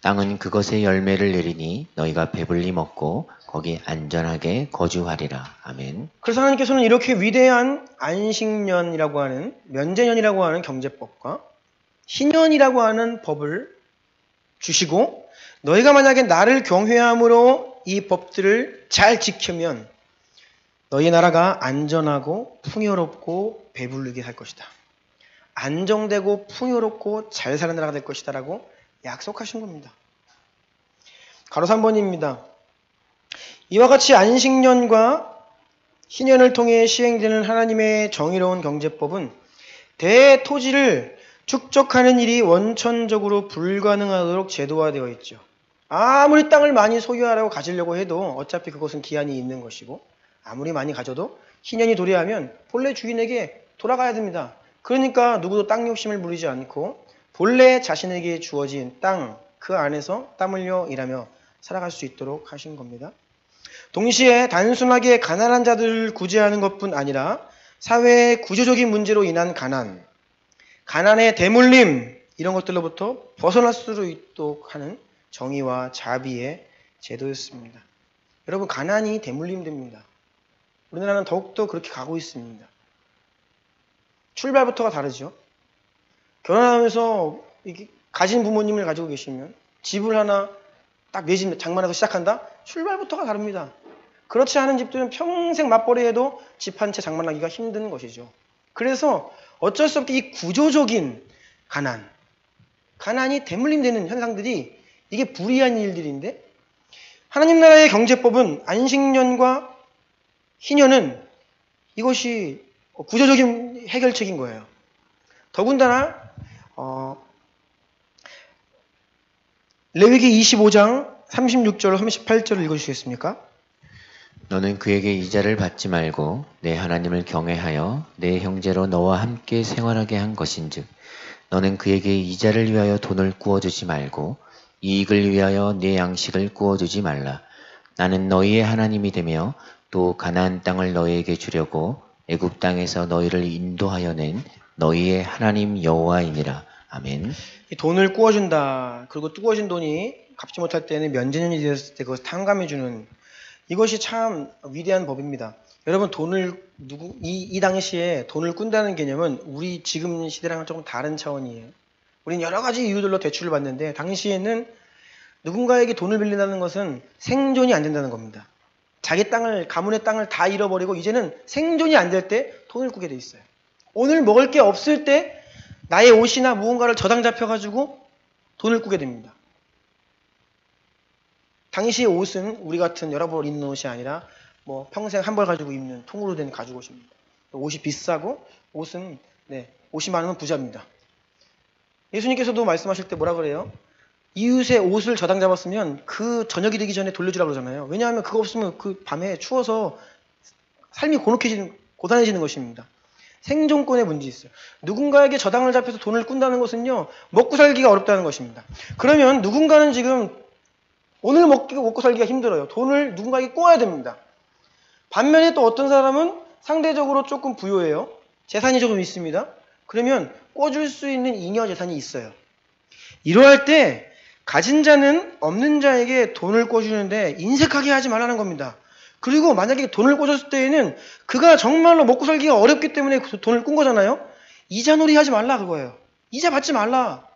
땅은 그것의 열매를 내리니 너희가 배불리 먹고 거기 안전하게 거주하리라. 아멘. 그래서 하나님께서는 이렇게 위대한 안식년이라고 하는, 면제년이라고 하는 경제법과 희년이라고 하는 법을 주시고, 너희가 만약에 나를 경외함으로 이 법들을 잘 지키면 너희 나라가 안전하고 풍요롭고 배부르게 살 것이다. 안정되고 풍요롭고 잘 사는 나라가 될 것이다 라고 약속하신 겁니다. 가로 3번입니다. 이와 같이 안식년과 희년을 통해 시행되는 하나님의 정의로운 경제법은 대토지를 축적하는 일이 원천적으로 불가능하도록 제도화되어 있죠. 아무리 땅을 많이 소유하라고 가지려고 해도 어차피 그것은 기한이 있는 것이고, 아무리 많이 가져도 희년이 도래하면 본래 주인에게 돌아가야 됩니다. 그러니까 누구도 땅 욕심을 부리지 않고 본래 자신에게 주어진 땅, 그 안에서 땀 흘려 일하며 살아갈 수 있도록 하신 겁니다. 동시에 단순하게 가난한 자들을 구제하는 것뿐 아니라 사회의 구조적인 문제로 인한 가난, 가난의 대물림, 이런 것들로부터 벗어날 수 있도록 하는 정의와 자비의 제도였습니다. 여러분, 가난이 대물림됩니다. 우리나라는 더욱더 그렇게 가고 있습니다. 출발부터가 다르죠. 결혼하면서 가진 부모님을 가지고 계시면 집을 하나 딱 내 집 장만해서 시작한다? 출발부터가 다릅니다. 그렇지 않은 집들은 평생 맞벌이해도 집 한 채 장만하기가 힘든 것이죠. 그래서 어쩔 수 없게 이 구조적인 가난이 대물림되는 현상들이, 이게 불의한 일들인데, 하나님 나라의 경제법은 안식년과 희년은 이것이 구조적인 해결책인 거예요. 더군다나 레위기 25장 36절 38절을 읽어주시겠습니까? 너는 그에게 이자를 받지 말고 내 하나님을 경외하여 내 형제로 너와 함께 생활하게 한 것인즉, 너는 그에게 이자를 위하여 돈을 구워주지 말고 이익을 위하여 내 양식을 구워주지 말라. 나는 너희의 하나님이 되며 또 가나안 땅을 너희에게 주려고 애굽 땅에서 너희를 인도하여 낸 너희의 하나님 여호와이니라. 아멘. 이 돈을 구워준다. 그리고 구워진 돈이 갚지 못할 때는 면제년이 되었을 때 그것을 탕감해주는, 이것이 참 위대한 법입니다. 여러분, 이 당시에 돈을 꾼다는 개념은 우리 지금 시대랑은 조금 다른 차원이에요. 우리는 여러 가지 이유들로 대출을 받는데, 당시에는 누군가에게 돈을 빌린다는 것은 생존이 안 된다는 겁니다. 자기 땅을, 가문의 땅을 다 잃어버리고 이제는 생존이 안 될 때 돈을 꾸게 돼 있어요. 오늘 먹을 게 없을 때 나의 옷이나 무언가를 저당 잡혀가지고 돈을 꾸게 됩니다. 당시의 옷은 우리 같은 여러 벌 입는 옷이 아니라 평생 한 벌 가지고 입는 통으로 된 가죽옷입니다. 옷이 비싸고 옷이 많으면 부자입니다. 예수님께서도 말씀하실 때 뭐라 그래요? 이웃의 옷을 저당 잡았으면 그 저녁이 되기 전에 돌려주라고 그러잖아요. 왜냐하면 그거 없으면 그 밤에 추워서 삶이 고단해지는 것입니다. 생존권의 문제 있어요. 누군가에게 저당을 잡혀서 돈을 꾼다는 것은요, 먹고 살기가 어렵다는 것입니다. 그러면 누군가는 지금 오늘 먹고 살기가 힘들어요. 돈을 누군가에게 꿔야 됩니다. 반면에 또 어떤 사람은 상대적으로 조금 부유해요. 재산이 조금 있습니다. 그러면 꿔줄 수 있는 잉여 재산이 있어요. 이러할 때 가진 자는 없는 자에게 돈을 꿔주는데 인색하게 하지 말라는 겁니다. 그리고 만약에 돈을 꿔줬을 때에는 그가 정말로 먹고 살기가 어렵기 때문에 돈을 꾼 거잖아요. 이자놀이 하지 말라 그거예요. 이자 받지 말라.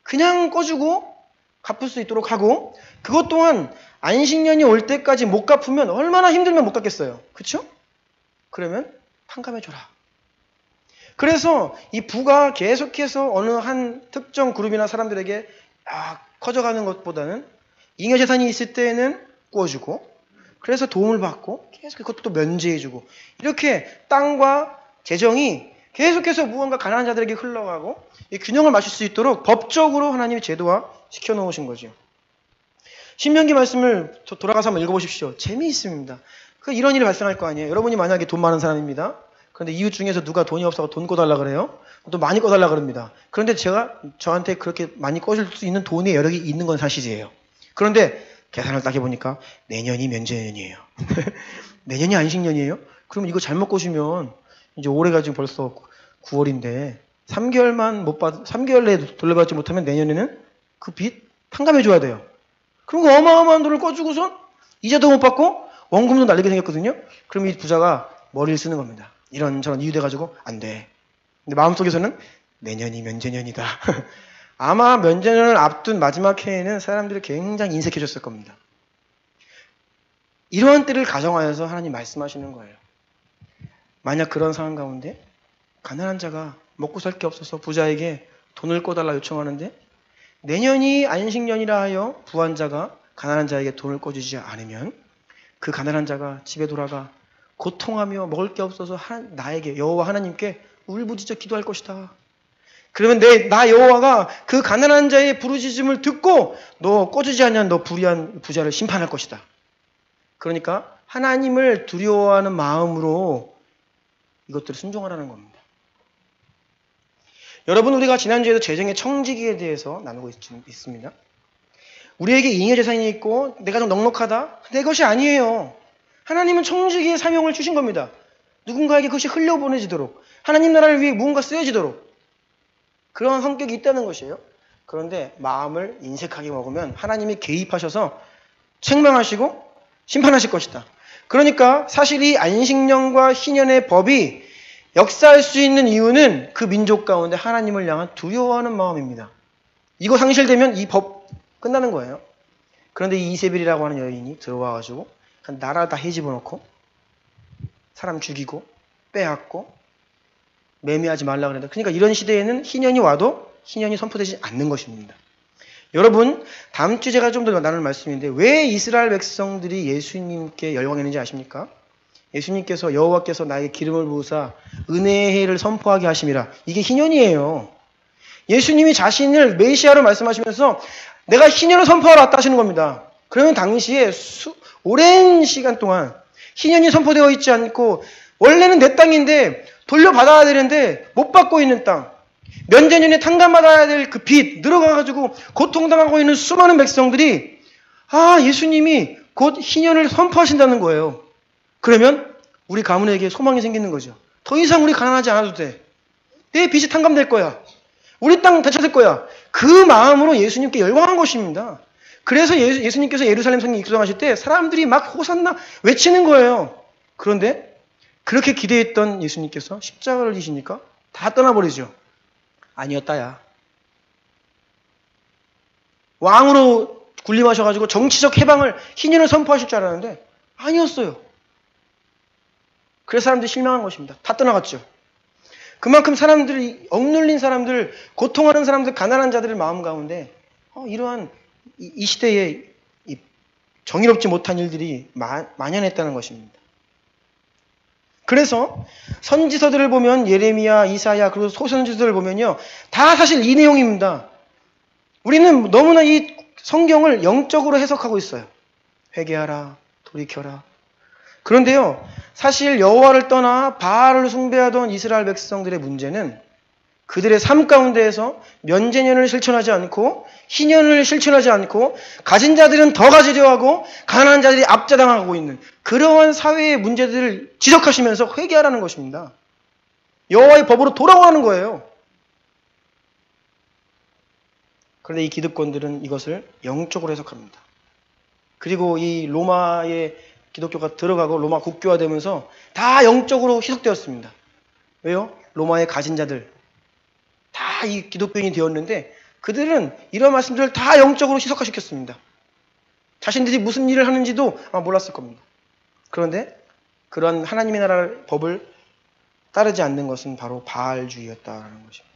그냥 꿔주고 갚을 수 있도록 하고, 그것 또한 안식년이 올 때까지 못 갚으면 얼마나 힘들면 못 갚겠어요. 그렇죠? 그러면 탕감해줘라. 그래서 이 부가 계속해서 어느 한 특정 그룹이나 사람들에게 커져가는 것보다는 잉여 재산이 있을 때에는 구워주고, 그래서 도움을 받고 계속 그것도 면제해주고, 이렇게 땅과 재정이 계속해서 무언가 가난한 자들에게 흘러가고 이 균형을 맞출 수 있도록 법적으로 하나님이 제도화 시켜놓으신 거죠. 신명기 말씀을 돌아가서 한번 읽어보십시오. 재미있습니다. 이런 일이 발생할 거 아니에요. 여러분이 만약에 돈 많은 사람입니다. 그런데 이웃 중에서 누가 돈이 없어서 돈 꺼달라 그래요. 또 많이 꺼달라 그럽니다. 그런데 저한테 그렇게 많이 꺼줄 수 있는 돈의 여력이 있는 건 사실이에요. 그런데 계산을 딱 해보니까 내년이 면제년이에요. 내년이 안식년이에요? 그럼 이거 잘못 꼬시면 이제 올해가 지금 벌써 9월인데 3개월 내에 돌려받지 못하면 내년에는 그 빚 탕감해줘야 돼요. 그럼 그 어마어마한 돈을 꺼주고선 이자도 못 받고 원금도 날리게 생겼거든요. 그럼 이 부자가 머리를 쓰는 겁니다. 이런저런 이유 돼가지고 안 돼. 근데 마음속에서는 내년이 면제년이다. 아마 면제년을 앞둔 마지막 해에는 사람들이 굉장히 인색해졌을 겁니다. 이러한 때를 가정하여서 하나님 말씀하시는 거예요. 만약 그런 상황 가운데 가난한 자가 먹고 살 게 없어서 부자에게 돈을 꺼달라 요청하는데 내년이 안식년이라 하여 부한 자가 가난한 자에게 돈을 꺼주지 않으면 그 가난한 자가 집에 돌아가 고통하며 먹을 게 없어서 나에게 여호와 하나님께 울부짖어 기도할 것이다. 그러면 나 여호와가 그 가난한 자의 부르짖음을 듣고 너 꺼주지 않냐 너 불의한 부자를 심판할 것이다. 그러니까 하나님을 두려워하는 마음으로 이것들을 순종하라는 겁니다. 여러분, 우리가 지난주에도 재정의 청지기에 대해서 나누고 있습니다. 우리에게 잉여 재산이 있고 내가 좀 넉넉하다? 내 것이 아니에요. 하나님은 청지기의 사명을 주신 겁니다. 누군가에게 그것이 흘려보내지도록, 하나님 나라를 위해 무언가 쓰여지도록 그런 성격이 있다는 것이에요. 그런데 마음을 인색하게 먹으면 하나님이 개입하셔서 책망하시고 심판하실 것이다. 그러니까 사실 이 안식년과 희년의 법이 역사할 수 있는 이유는 그 민족 가운데 하나님을 향한 두려워하는 마음입니다. 이거 상실되면 이 법 끝나는 거예요. 그런데 이 이세벨이라고 하는 여인이 들어와가지고 나라 다 해집어놓고 사람 죽이고 빼앗고 매매하지 말라 그랬다. 그러니까 이런 시대에는 희년이 와도 희년이 선포되지 않는 것입니다. 여러분, 다음 주 제가 좀 더 나눌 말씀인데 왜 이스라엘 백성들이 예수님께 열광했는지 아십니까? 예수님께서 여호와께서 나에게 기름을 부으사 은혜의 해를 선포하게 하심이라. 이게 희년이에요. 예수님이 자신을 메시아로 말씀하시면서 내가 희년을 선포하러 왔다 하시는 겁니다. 그러면 당시에 오랜 시간 동안 희년이 선포되어 있지 않고 원래는 내 땅인데 돌려받아야 되는데 못 받고 있는 땅, 면제년에 탕감받아야 될 그 빚 늘어가가지고 고통당하고 있는 수많은 백성들이 예수님이 곧 희년을 선포하신다는 거예요. 그러면 우리 가문에게 소망이 생기는 거죠. 더 이상 우리 가난하지 않아도 돼. 내 빚이 탕감될 거야. 우리 땅 되찾을 거야. 그 마음으로 예수님께 열광한 것입니다. 그래서 예수님께서 예루살렘 성에 입성하실 때 사람들이 막 호산나 외치는 거예요. 그런데 그렇게 기대했던 예수님께서 십자가를 지시니까 다 떠나버리죠. 아니었다야. 왕으로 군림하셔가지고 정치적 해방을 희년을 선포하실 줄 알았는데 아니었어요. 그래서 사람들이 실망한 것입니다. 다 떠나갔죠. 그만큼 사람들이 억눌린 사람들, 고통하는 사람들, 가난한 자들의 마음 가운데 이러한 이 시대에 정의롭지 못한 일들이 만연했다는 것입니다. 그래서 선지서들을 보면 예레미야, 이사야 그리고 소선지서들을 보면요. 다 사실 이 내용입니다. 우리는 너무나 이 성경을 영적으로 해석하고 있어요. 회개하라, 돌이켜라. 그런데요. 사실 여호와를 떠나 바알을 숭배하던 이스라엘 백성들의 문제는 그들의 삶 가운데에서 면제년을 실천하지 않고 희년을 실천하지 않고 가진 자들은 더 가지려 하고 가난한 자들이 압제당하고 있는 그러한 사회의 문제들을 지적하시면서 회개하라는 것입니다. 여호와의 법으로 돌아오라는 거예요. 그런데 이 기득권들은 이것을 영적으로 해석합니다. 그리고 이 로마의 기독교가 들어가고 로마 국교화되면서 다 영적으로 희석되었습니다. 왜요? 로마의 가진 자들 다 이 기독교인이 되었는데 그들은 이런 말씀들을 다 영적으로 희석화시켰습니다. 자신들이 무슨 일을 하는지도 아마 몰랐을 겁니다. 그런데 그런 하나님의 나라의 법을 따르지 않는 것은 바로 바알주의였다는 것입니다.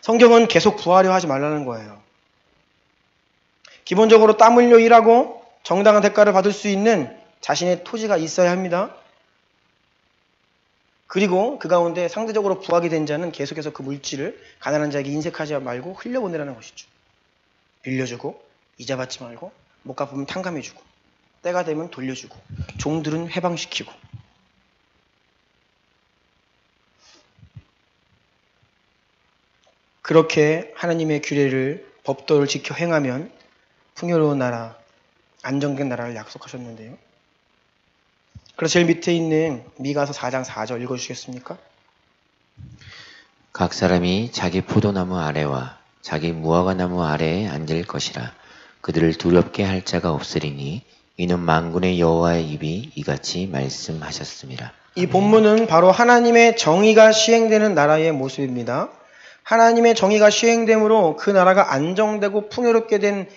성경은 계속 부하려 하지 말라는 거예요. 기본적으로 땀 흘려 일하고 정당한 대가를 받을 수 있는 자신의 토지가 있어야 합니다. 그리고 그 가운데 상대적으로 부하게 된 자는 계속해서 그 물질을 가난한 자에게 인색하지 말고 흘려보내라는 것이죠. 빌려주고 이자 받지 말고 못 갚으면 탕감해주고 때가 되면 돌려주고 종들은 해방시키고. 그렇게 하나님의 규례를 법도를 지켜 행하면 풍요로운 나라, 안정된 나라를 약속하셨는데요. 그래서 제일 밑에 있는 미가서 4장 4절 읽어주시겠습니까? 각 사람이 자기 포도나무 아래와 자기 무화과나무 아래에 앉을 것이라. 그들을 두렵게 할 자가 없으리니 이는 만군의 여호와의 입이 이같이 말씀하셨습니다. 이 본문은 바로 하나님의 정의가 시행되는 나라의 모습입니다. 하나님의 정의가 시행됨으로 그 나라가 안정되고 풍요롭게 된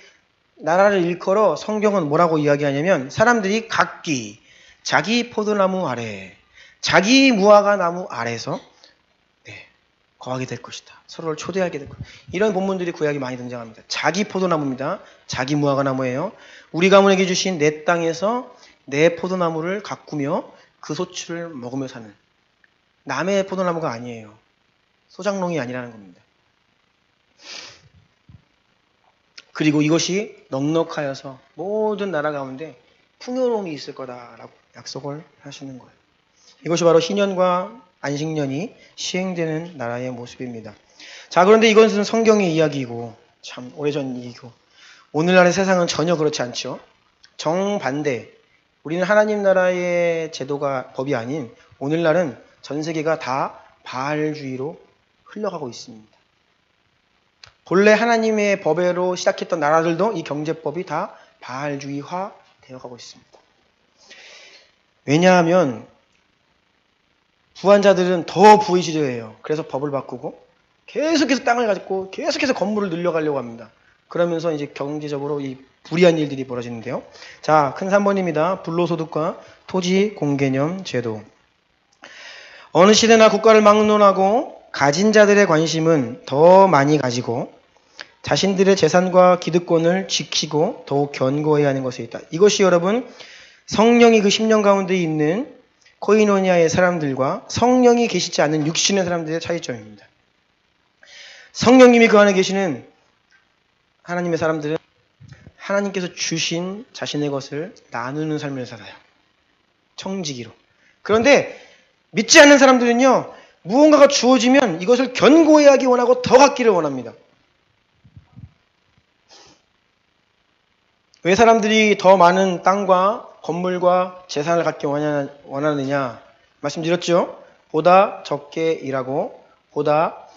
나라를 일컬어 성경은 뭐라고 이야기하냐면 사람들이 각기 자기 포도나무 아래, 자기 무화과 나무 아래에서 거하게 될 것이다. 서로를 초대하게 될 것이다. 이런 본문들이 구약에 많이 등장합니다. 자기 포도나무입니다. 자기 무화과 나무예요. 우리 가문에게 주신 내 땅에서 내 포도나무를 가꾸며 그 소출을 먹으며 사는 남의 포도나무가 아니에요. 소장농이 아니라는 겁니다. 그리고 이것이 넉넉하여서 모든 나라 가운데 풍요로움이 있을 거다라고 약속을 하시는 거예요. 이것이 바로 희년과 안식년이 시행되는 나라의 모습입니다. 자, 그런데 이것은 성경의 이야기이고 참 오래전 일이고 오늘날의 세상은 전혀 그렇지 않죠. 정반대. 우리는 하나님 나라의 제도가 법이 아닌 오늘날은 전 세계가 다 바알주의로 흘러가고 있습니다. 본래 하나님의 법외로 시작했던 나라들도 이 경제법이 다 바알주의화 되어가고 있습니다. 왜냐하면 부한 자들은 더 부의시려 해요. 그래서 법을 바꾸고 계속해서 땅을 가지고 계속해서 건물을 늘려가려고 합니다. 그러면서 이제 경제적으로 이 불이한 일들이 벌어지는데요. 자, 큰 3번입니다. 불로소득과 토지 공개념 제도. 어느 시대나 국가를 막론하고 가진 자들의 관심은 더 많이 가지고 자신들의 재산과 기득권을 지키고 더욱 견고해야 하는 것에 있다. 이것이 여러분 성령이 그 10년 가운데 있는 코이노니아의 사람들과 성령이 계시지 않는 육신의 사람들의 차이점입니다. 성령님이 그 안에 계시는 하나님의 사람들은 하나님께서 주신 자신의 것을 나누는 삶을 살아요. 청지기로. 그런데 믿지 않는 사람들은요, 무언가가 주어지면 이것을 견고히 하기 원하고 더 갖기를 원합니다. 왜 사람들이 더 많은 땅과 건물과 재산을 갖기 원하느냐? 말씀드렸죠? 보다 적게 일하고 보다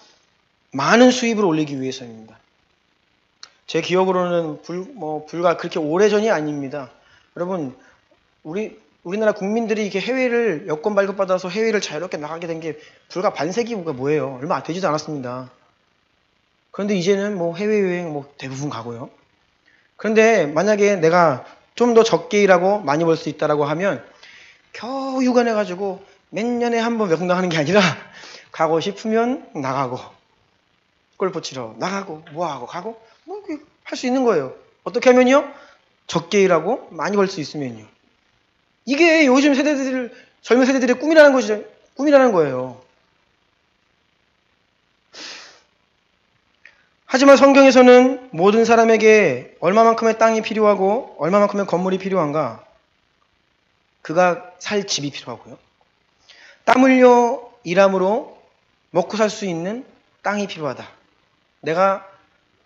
많은 수입을 올리기 위해서입니다. 제 기억으로는 불과 그렇게 오래전이 아닙니다. 여러분, 우리나라 국민들이 이렇게 해외를 여권 발급받아서 해외를 자유롭게 나가게 된 게 불과 반세기가 뭐예요. 얼마 되지도 않았습니다. 그런데 이제는 해외여행 대부분 가고요. 그런데 만약에 내가 좀 더 적게 일하고 많이 벌 수 있다라고 하면 겨우 휴가 내가지고 몇 년에 한 번 외국 나가는 게 아니라 가고 싶으면 나가고 골프 치러 나가고 뭐하고 가고 할 수 있는 거예요. 어떻게 하면요? 적게 일하고 많이 벌 수 있으면요. 이게 요즘 젊은 세대들의 꿈이라는 거예요. 하지만 성경에서는 모든 사람에게 얼마만큼의 땅이 필요하고 얼마만큼의 건물이 필요한가? 그가 살 집이 필요하고요. 땀 흘려 일함으로 먹고 살 수 있는 땅이 필요하다. 내가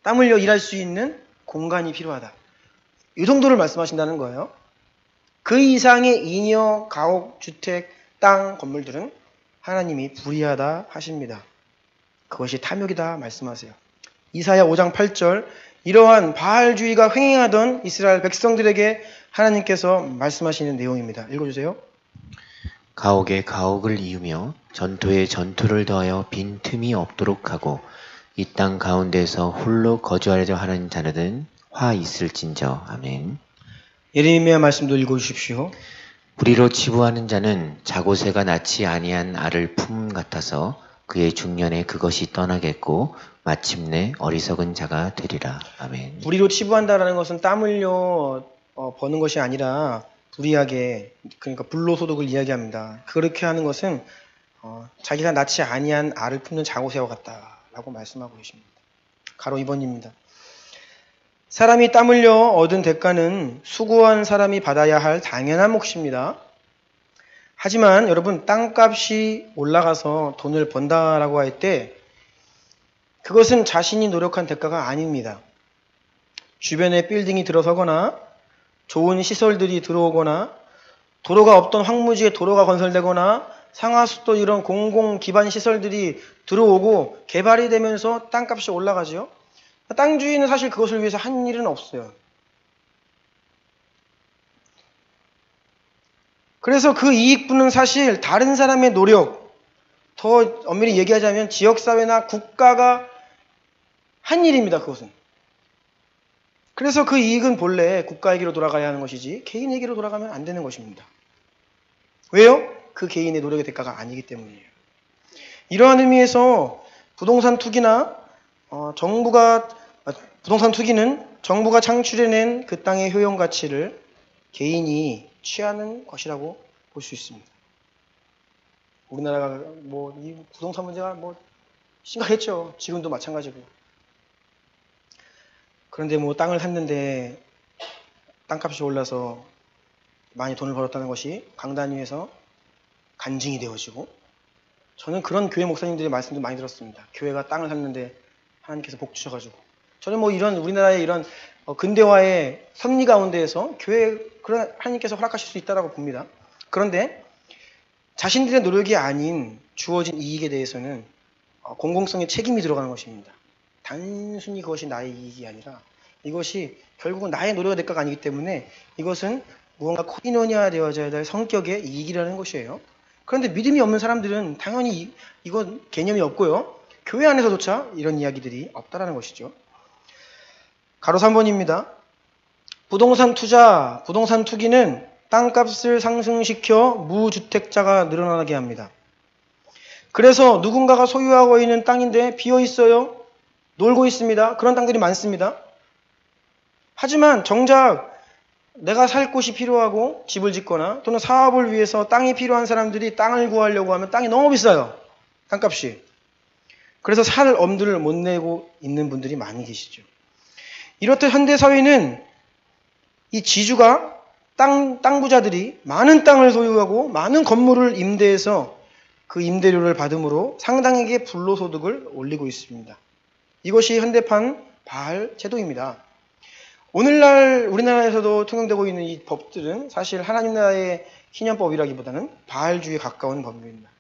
땀 흘려 일할 수 있는 공간이 필요하다. 이 정도를 말씀하신다는 거예요. 그 이상의 잉여, 가옥, 주택, 땅, 건물들은 하나님이 불의하다 하십니다. 그것이 탐욕이다 말씀하세요. 이사야 5장 8절 이러한 바알주의가 횡행하던 이스라엘 백성들에게 하나님께서 말씀하시는 내용입니다. 읽어주세요. 가옥에 가옥을 이으며 전투에 전투를 더하여 빈 틈이 없도록 하고 이 땅 가운데서 홀로 거주하려 하는 자들은 화 있을진저. 아멘. 예레미야 말씀도 읽어주십시오. 우리로 치부하는 자는 자고새가 낳지 아니한 알을 품 같아서 그의 중년에 그것이 떠나겠고 마침내 어리석은 자가 되리라. 아멘. 불의로 치부한다라는 것은 땀 흘려 버는 것이 아니라 불의하게, 그러니까 불로소득을 이야기합니다. 그렇게 하는 것은 자기가 낳지 아니한 알을 품는 자고새와 같다라고 말씀하고 계십니다. 가로 2번입니다. 사람이 땀 흘려 얻은 대가는 수고한 사람이 받아야 할 당연한 몫입니다. 하지만 여러분, 땅값이 올라가서 돈을 번다라고 할 때 그것은 자신이 노력한 대가가 아닙니다. 주변에 빌딩이 들어서거나 좋은 시설들이 들어오거나 도로가 없던 황무지에 도로가 건설되거나 상하수도 이런 공공 기반 시설들이 들어오고 개발이 되면서 땅값이 올라가죠. 땅 주인은 사실 그것을 위해서 한 일은 없어요. 그래서 그 이익분은 사실 다른 사람의 노력, 더 엄밀히 얘기하자면 지역사회나 국가가 한 일입니다. 그것은. 그래서 그 이익은 본래 국가에게로 돌아가야 하는 것이지 개인에게로 돌아가면 안 되는 것입니다. 왜요? 그 개인의 노력의 대가가 아니기 때문이에요. 이러한 의미에서 부동산 투기나 부동산 투기는 정부가 창출해낸 그 땅의 효용 가치를 개인이 취하는 것이라고 볼 수 있습니다. 우리나라가 이 부동산 문제가 심각했죠. 지금도 마찬가지고. 그런데 땅을 샀는데 땅값이 올라서 많이 돈을 벌었다는 것이 강단 위에서 간증이 되어지고, 저는 그런 교회 목사님들의 말씀도 많이 들었습니다. 교회가 땅을 샀는데 하나님께서 복 주셔가지고. 저는 이런 우리나라의 이런 근대화의 섭리 가운데에서 그런 하나님께서 허락하실 수 있다고 봅니다. 그런데 자신들의 노력이 아닌 주어진 이익에 대해서는 공공성의 책임이 들어가는 것입니다. 단순히 그것이 나의 이익이 아니라 이것이 결국은 나의 노력의 대가가 아니기 때문에 이것은 무언가 코인원이화 되어져야 될 성격의 이익이라는 것이에요. 그런데 믿음이 없는 사람들은 당연히 이건 개념이 없고요. 교회 안에서조차 이런 이야기들이 없다라는 것이죠. 가로 3번입니다. 부동산 투기는 땅값을 상승시켜 무주택자가 늘어나게 합니다. 그래서 누군가가 소유하고 있는 땅인데 비어 있어요. 놀고 있습니다. 그런 땅들이 많습니다. 하지만 정작 내가 살 곳이 필요하고 집을 짓거나 또는 사업을 위해서 땅이 필요한 사람들이 땅을 구하려고 하면 땅이 너무 비싸요. 땅값이. 그래서 살 엄두를 못 내고 있는 분들이 많이 계시죠. 이렇듯 현대사회는 이 지주가 땅 부자들이 많은 땅을 소유하고 많은 건물을 임대해서 그 임대료를 받음으로 상당하게 불로소득을 올리고 있습니다. 이것이 현대판 바알 제도입니다. 오늘날 우리나라에서도 통용되고 있는 이 법들은 사실 하나님 나라의 희년법이라기보다는 바알주의에 가까운 법입니다.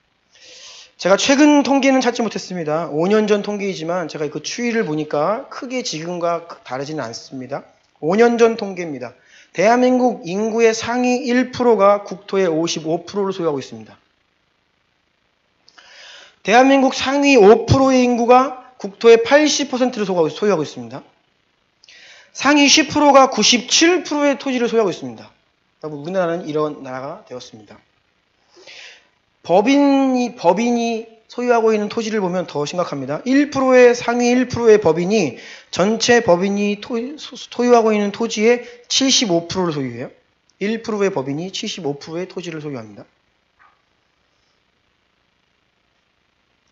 제가 최근 통계는 찾지 못했습니다. 5년 전 통계이지만 제가 그 추이를 보니까 크게 지금과 다르지는 않습니다. 5년 전 통계입니다. 대한민국 인구의 상위 1%가 국토의 55%를 소유하고 있습니다. 대한민국 상위 5%의 인구가 국토의 80%를 소유하고 있습니다. 상위 10%가 97%의 토지를 소유하고 있습니다. 우리나라는 이런 나라가 되었습니다. 법인이 소유하고 있는 토지를 보면 더 심각합니다. 상위 1%의 법인이 전체 법인이 소유하고 있는 토지의 75%를 소유해요. 1%의 법인이 75%의 토지를 소유합니다.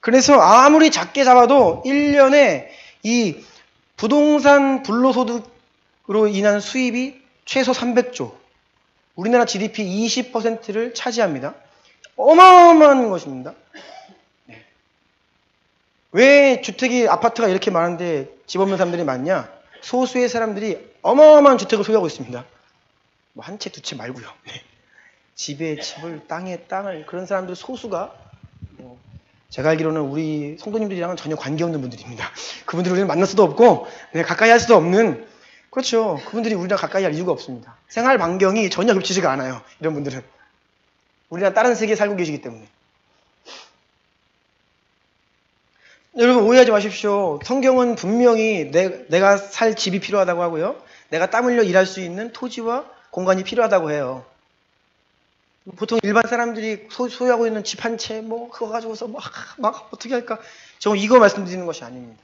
그래서 아무리 작게 잡아도 1년에 이 부동산 불로소득으로 인한 수입이 최소 300조. 우리나라 GDP 20%를 차지합니다. 어마어마한 것입니다. 네. 왜 아파트가 이렇게 많은데 집 없는 사람들이 많냐? 소수의 사람들이 어마어마한 주택을 소유하고 있습니다. 한 채, 두 채 말고요. 네. 집에 집을, 땅에 땅을, 그런 사람들 소수가, 제가 알기로는 우리 성도님들이랑은 전혀 관계없는 분들입니다. 그분들을 우리는 만날 수도 없고, 가까이 할 수도 없는, 그렇죠. 그분들이 우리랑 가까이 할 이유가 없습니다. 생활 반경이 전혀 겹치지가 않아요. 이런 분들은. 우리랑 다른 세계에 살고 계시기 때문에. 여러분 오해하지 마십시오. 성경은 분명히 내가 살 집이 필요하다고 하고요. 내가 땀 흘려 일할 수 있는 토지와 공간이 필요하다고 해요. 보통 일반 사람들이 소유하고 있는 집 한 채 뭐 그거 가지고서 막 어떻게 할까? 저 이거 말씀드리는 것이 아닙니다.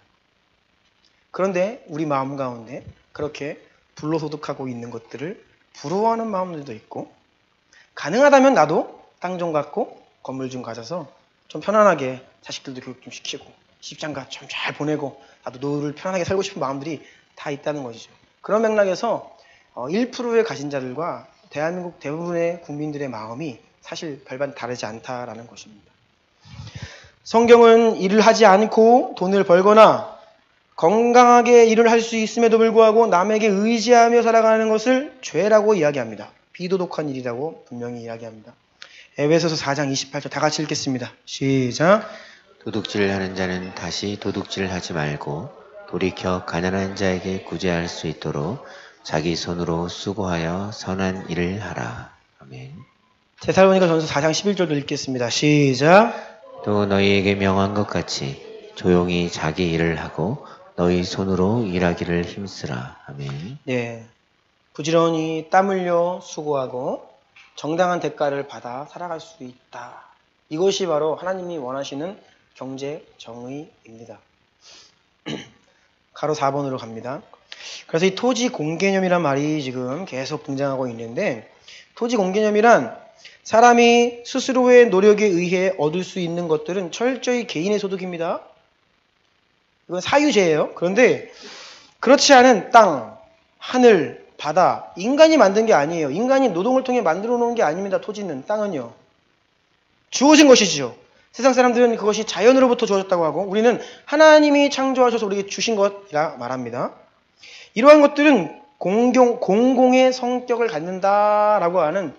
그런데 우리 마음 가운데 그렇게 불로소득하고 있는 것들을 부러워하는 마음들도 있고, 가능하다면 나도 땅 좀 갖고 건물 좀 가져서 좀 편안하게 자식들도 교육 좀 시키고 시집장가 좀 잘 보내고 나도 노후를 편안하게 살고 싶은 마음들이 다 있다는 것이죠. 그런 맥락에서 1%의 가진 자들과 대한민국 대부분의 국민들의 마음이 사실 별반 다르지 않다라는 것입니다. 성경은 일을 하지 않고 돈을 벌거나 건강하게 일을 할 수 있음에도 불구하고 남에게 의지하며 살아가는 것을 죄라고 이야기합니다. 비도덕한 일이라고 분명히 이야기합니다. 에베소서 4장 28절 다 같이 읽겠습니다. 시작. 도둑질을 하는 자는 다시 도둑질을 하지 말고 돌이켜 가난한 자에게 구제할 수 있도록 자기 손으로 수고하여 선한 일을 하라. 아멘. 데살로니가전서 4장 11절도 읽겠습니다. 시작. 또 너희에게 명한 것 같이 조용히 자기 일을 하고 너희 손으로 일하기를 힘쓰라. 아멘. 네, 부지런히 땀 흘려 수고하고 정당한 대가를 받아 살아갈 수 있다. 이것이 바로 하나님이 원하시는 경제 정의입니다. 가로 4번으로 갑니다. 그래서 이 토지 공개념이란 말이 지금 계속 등장하고 있는데, 토지 공개념이란 사람이 스스로의 노력에 의해 얻을 수 있는 것들은 철저히 개인의 소득입니다. 이건 사유제예요. 그런데 그렇지 않은 땅, 하늘, 바다, 인간이 만든 게 아니에요. 인간이 노동을 통해 만들어 놓은 게 아닙니다. 토지는, 땅은요. 주어진 것이죠. 세상 사람들은 그것이 자연으로부터 주어졌다고 하고, 우리는 하나님이 창조하셔서 우리에게 주신 것이라 말합니다. 이러한 것들은 공공의 성격을 갖는다라고 하는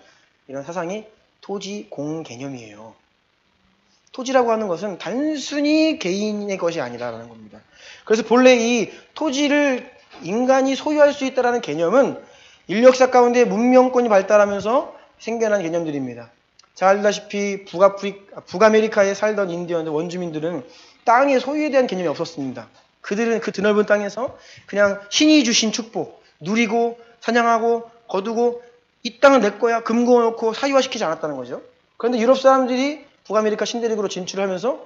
이런 사상이 토지 공개념이에요. 토지라고 하는 것은 단순히 개인의 것이 아니라는 겁니다. 그래서 본래 이 토지를 인간이 소유할 수 있다는 개념은 인력사 가운데 문명권이 발달하면서 생겨난 개념들입니다. 잘 알다시피 북아메리카에 살던 인디언들, 원주민들은 땅의 소유에 대한 개념이 없었습니다. 그들은 그 드넓은 땅에서 그냥 신이 주신 축복, 누리고 사냥하고 거두고 이 땅은 내 거야 금고 놓고 사유화시키지 않았다는 거죠. 그런데 유럽 사람들이 북아메리카 신대륙으로 진출하면서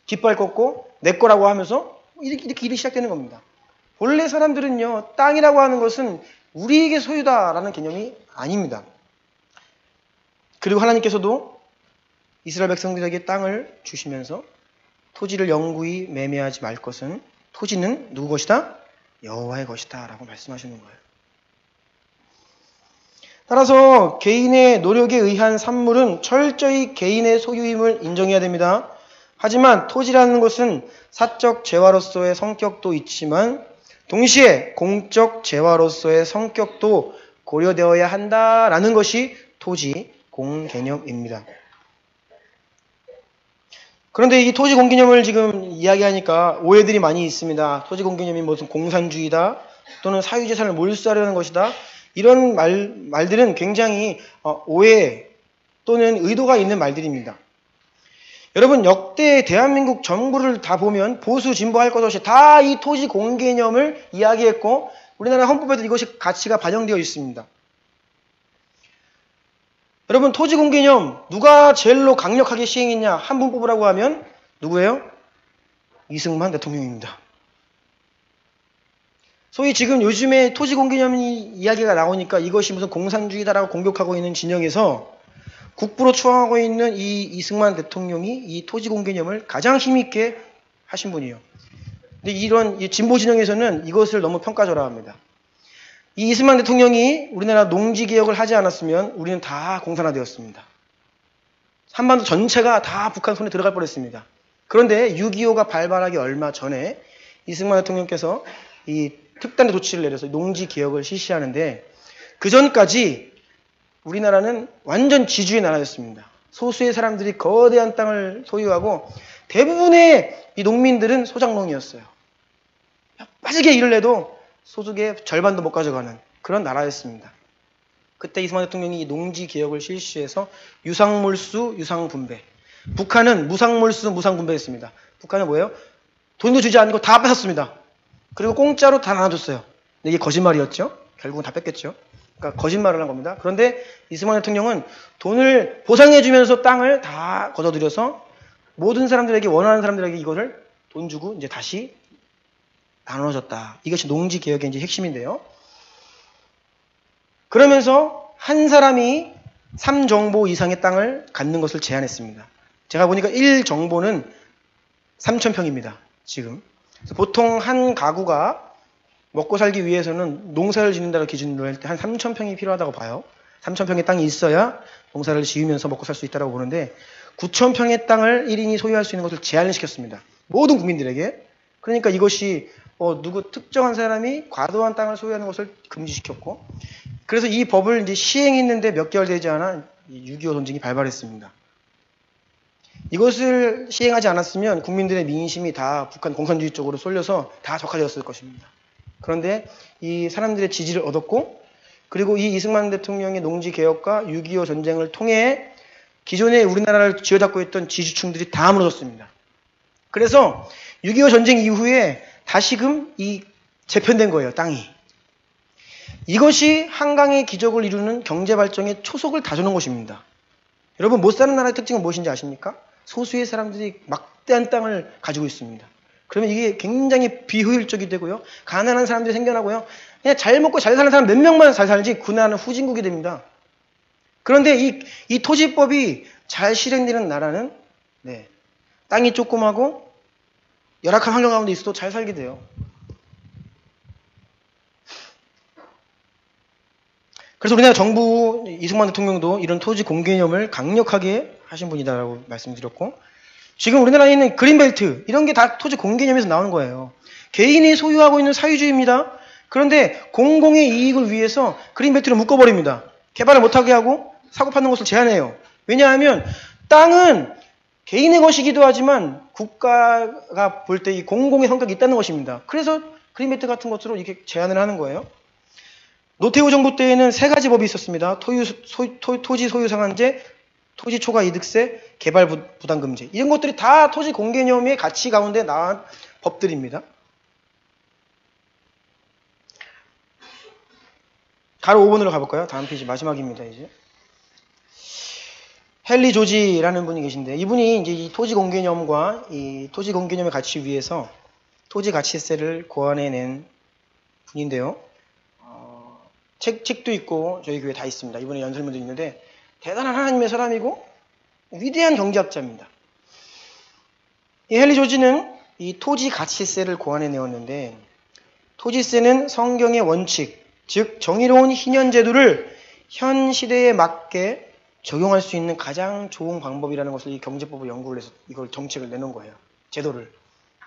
깃발 꺾고 내 거라고 하면서 이렇게 일이 시작되는 겁니다. 본래 사람들은요, 땅이라고 하는 것은 우리에게 소유다라는 개념이 아닙니다. 그리고 하나님께서도 이스라엘 백성들에게 땅을 주시면서 토지를 영구히 매매하지 말 것은 토지는 누구 것이다? 여호와의 것이다 라고 말씀하시는 거예요. 따라서 개인의 노력에 의한 산물은 철저히 개인의 소유임을 인정해야 됩니다. 하지만 토지라는 것은 사적 재화로서의 성격도 있지만 동시에 공적 재화로서의 성격도 고려되어야 한다라는 것이 토지 공개념입니다. 그런데 이 토지 공개념을 지금 이야기하니까 오해들이 많이 있습니다. 토지 공개념이 무슨 공산주의다 또는 사유재산을 몰수하려는 것이다. 이런 말들은 굉장히 오해 또는 의도가 있는 말들입니다. 여러분, 역대 대한민국 정부를 다 보면 보수 진보할 것 없이 다 이 토지 공개념을 이야기했고 우리나라 헌법에도 이것이 가치가 반영되어 있습니다. 여러분, 토지 공개념 누가 제일로 강력하게 시행했냐 한 분 뽑으라고 하면 누구예요? 이승만 대통령입니다. 소위 지금 요즘에 토지 공개념 이야기가 나오니까 이것이 무슨 공산주의다라고 공격하고 있는 진영에서 국부로 추앙하고 있는 이 이승만 대통령이 이 토지 공개념을 가장 힘있게 하신 분이에요. 근데 이런 진보 진영에서는 이것을 너무 평가절하합니다. 이 이승만 대통령이 우리나라 농지개혁을 하지 않았으면 우리는 다 공산화되었습니다. 한반도 전체가 다 북한 손에 들어갈 뻔했습니다. 그런데 6.25가 발발하기 얼마 전에 이승만 대통령께서 이 특단의 조치를 내려서 농지개혁을 실시하는데 그 전까지 우리나라는 완전 지주의 나라였습니다. 소수의 사람들이 거대한 땅을 소유하고 대부분의 이 농민들은 소작농이었어요. 빠지게 일을 해도 소득의 절반도 못 가져가는 그런 나라였습니다. 그때 이승만 대통령이 이 농지개혁을 실시해서 유상몰수, 유상분배. 북한은 무상몰수, 무상분배였습니다. 북한은 뭐예요? 돈도 주지 않고 다 뺏었습니다. 그리고 공짜로 다 나눠줬어요. 근데 이게 거짓말이었죠. 결국은 다 뺏겼죠. 그러니까 거짓말을 한 겁니다. 그런데 이승만 대통령은 돈을 보상해주면서 땅을 다 걷어들여서 모든 사람들에게, 원하는 사람들에게 이거를 돈 주고 이제 다시 나눠줬다. 이것이 농지개혁의 이제 핵심인데요. 그러면서 한 사람이 3정보 이상의 땅을 갖는 것을 제한했습니다. 제가 보니까 1정보는 3,000평입니다. 지금. 그래서 보통 한 가구가 먹고 살기 위해서는 농사를 짓는다고 기준으로 할 때 한 3,000평이 필요하다고 봐요. 3,000평의 땅이 있어야 농사를 지으면서 먹고 살 수 있다고 보는데 9,000평의 땅을 1인이 소유할 수 있는 것을 제한을 시켰습니다. 모든 국민들에게. 그러니까 이것이 누구 특정한 사람이 과도한 땅을 소유하는 것을 금지시켰고, 그래서 이 법을 이제 시행했는데 몇 개월 되지 않아 6.25 전쟁이 발발했습니다. 이것을 시행하지 않았으면 국민들의 민심이 다 북한 공산주의 쪽으로 쏠려서 다 적화되었을 것입니다. 그런데 이 사람들의 지지를 얻었고, 그리고 이 이승만 대통령의 농지개혁과 6.25 전쟁을 통해 기존에 우리나라를 쥐어잡고 있던 지주층들이 다 무너졌습니다. 그래서 6.25 전쟁 이후에 다시금 재편된 거예요, 땅이. 이것이 한강의 기적을 이루는 경제발전의 초석을 다져놓은 것입니다. 여러분, 못 사는 나라의 특징은 무엇인지 아십니까? 소수의 사람들이 막대한 땅을 가지고 있습니다. 그러면 이게 굉장히 비효율적이 되고요. 가난한 사람들이 생겨나고요. 그냥 잘 먹고 잘 사는 사람 몇 명만 잘 살지 그 나라는 후진국이 됩니다. 그런데 이 토지법이 잘 실행되는 나라는 땅이 조그마고 열악한 환경 가운데 있어도 잘 살게 돼요. 그래서 우리나라 정부 이승만 대통령도 이런 토지 공개념을 강력하게 하신 분이다라고 말씀드렸고, 지금 우리나라에 있는 그린벨트 이런 게 다 토지 공개념에서 나오는 거예요. 개인이 소유하고 있는 사유주의입니다. 그런데 공공의 이익을 위해서 그린벨트를 묶어버립니다. 개발을 못하게 하고 사고 파는 것을 제한해요. 왜냐하면 땅은 개인의 것이기도 하지만 국가가 볼 때 이 공공의 성격이 있다는 것입니다. 그래서 그린벨트 같은 것으로 이렇게 제한을 하는 거예요. 노태우 정부 때에는 세 가지 법이 있었습니다. 토지 소유 상한제, 토지 초과 이득세, 개발 부담금제. 이런 것들이 다 토지 공개념의 가치 가운데 나온 법들입니다. 가로 5번으로 가볼까요? 다음 페이지 마지막입니다, 이제. 헨리 조지라는 분이 계신데, 이분이 이제 이 토지 공개념과 이 토지 공개념의 가치 위에서 토지 가치세를 고안해낸 분인데요. 책도 있고 저희 교회에 다 있습니다. 이번에 연설문도 있는데 대단한 하나님의 사람이고 위대한 경제학자입니다. 이 헨리 조지는 이 토지 가치세를 고안해내었는데, 토지세는 성경의 원칙, 즉 정의로운 희년 제도를 현 시대에 맞게 적용할 수 있는 가장 좋은 방법이라는 것을 이 경제법을 연구를 해서 이걸 정책을 내놓은 거예요. 제도를.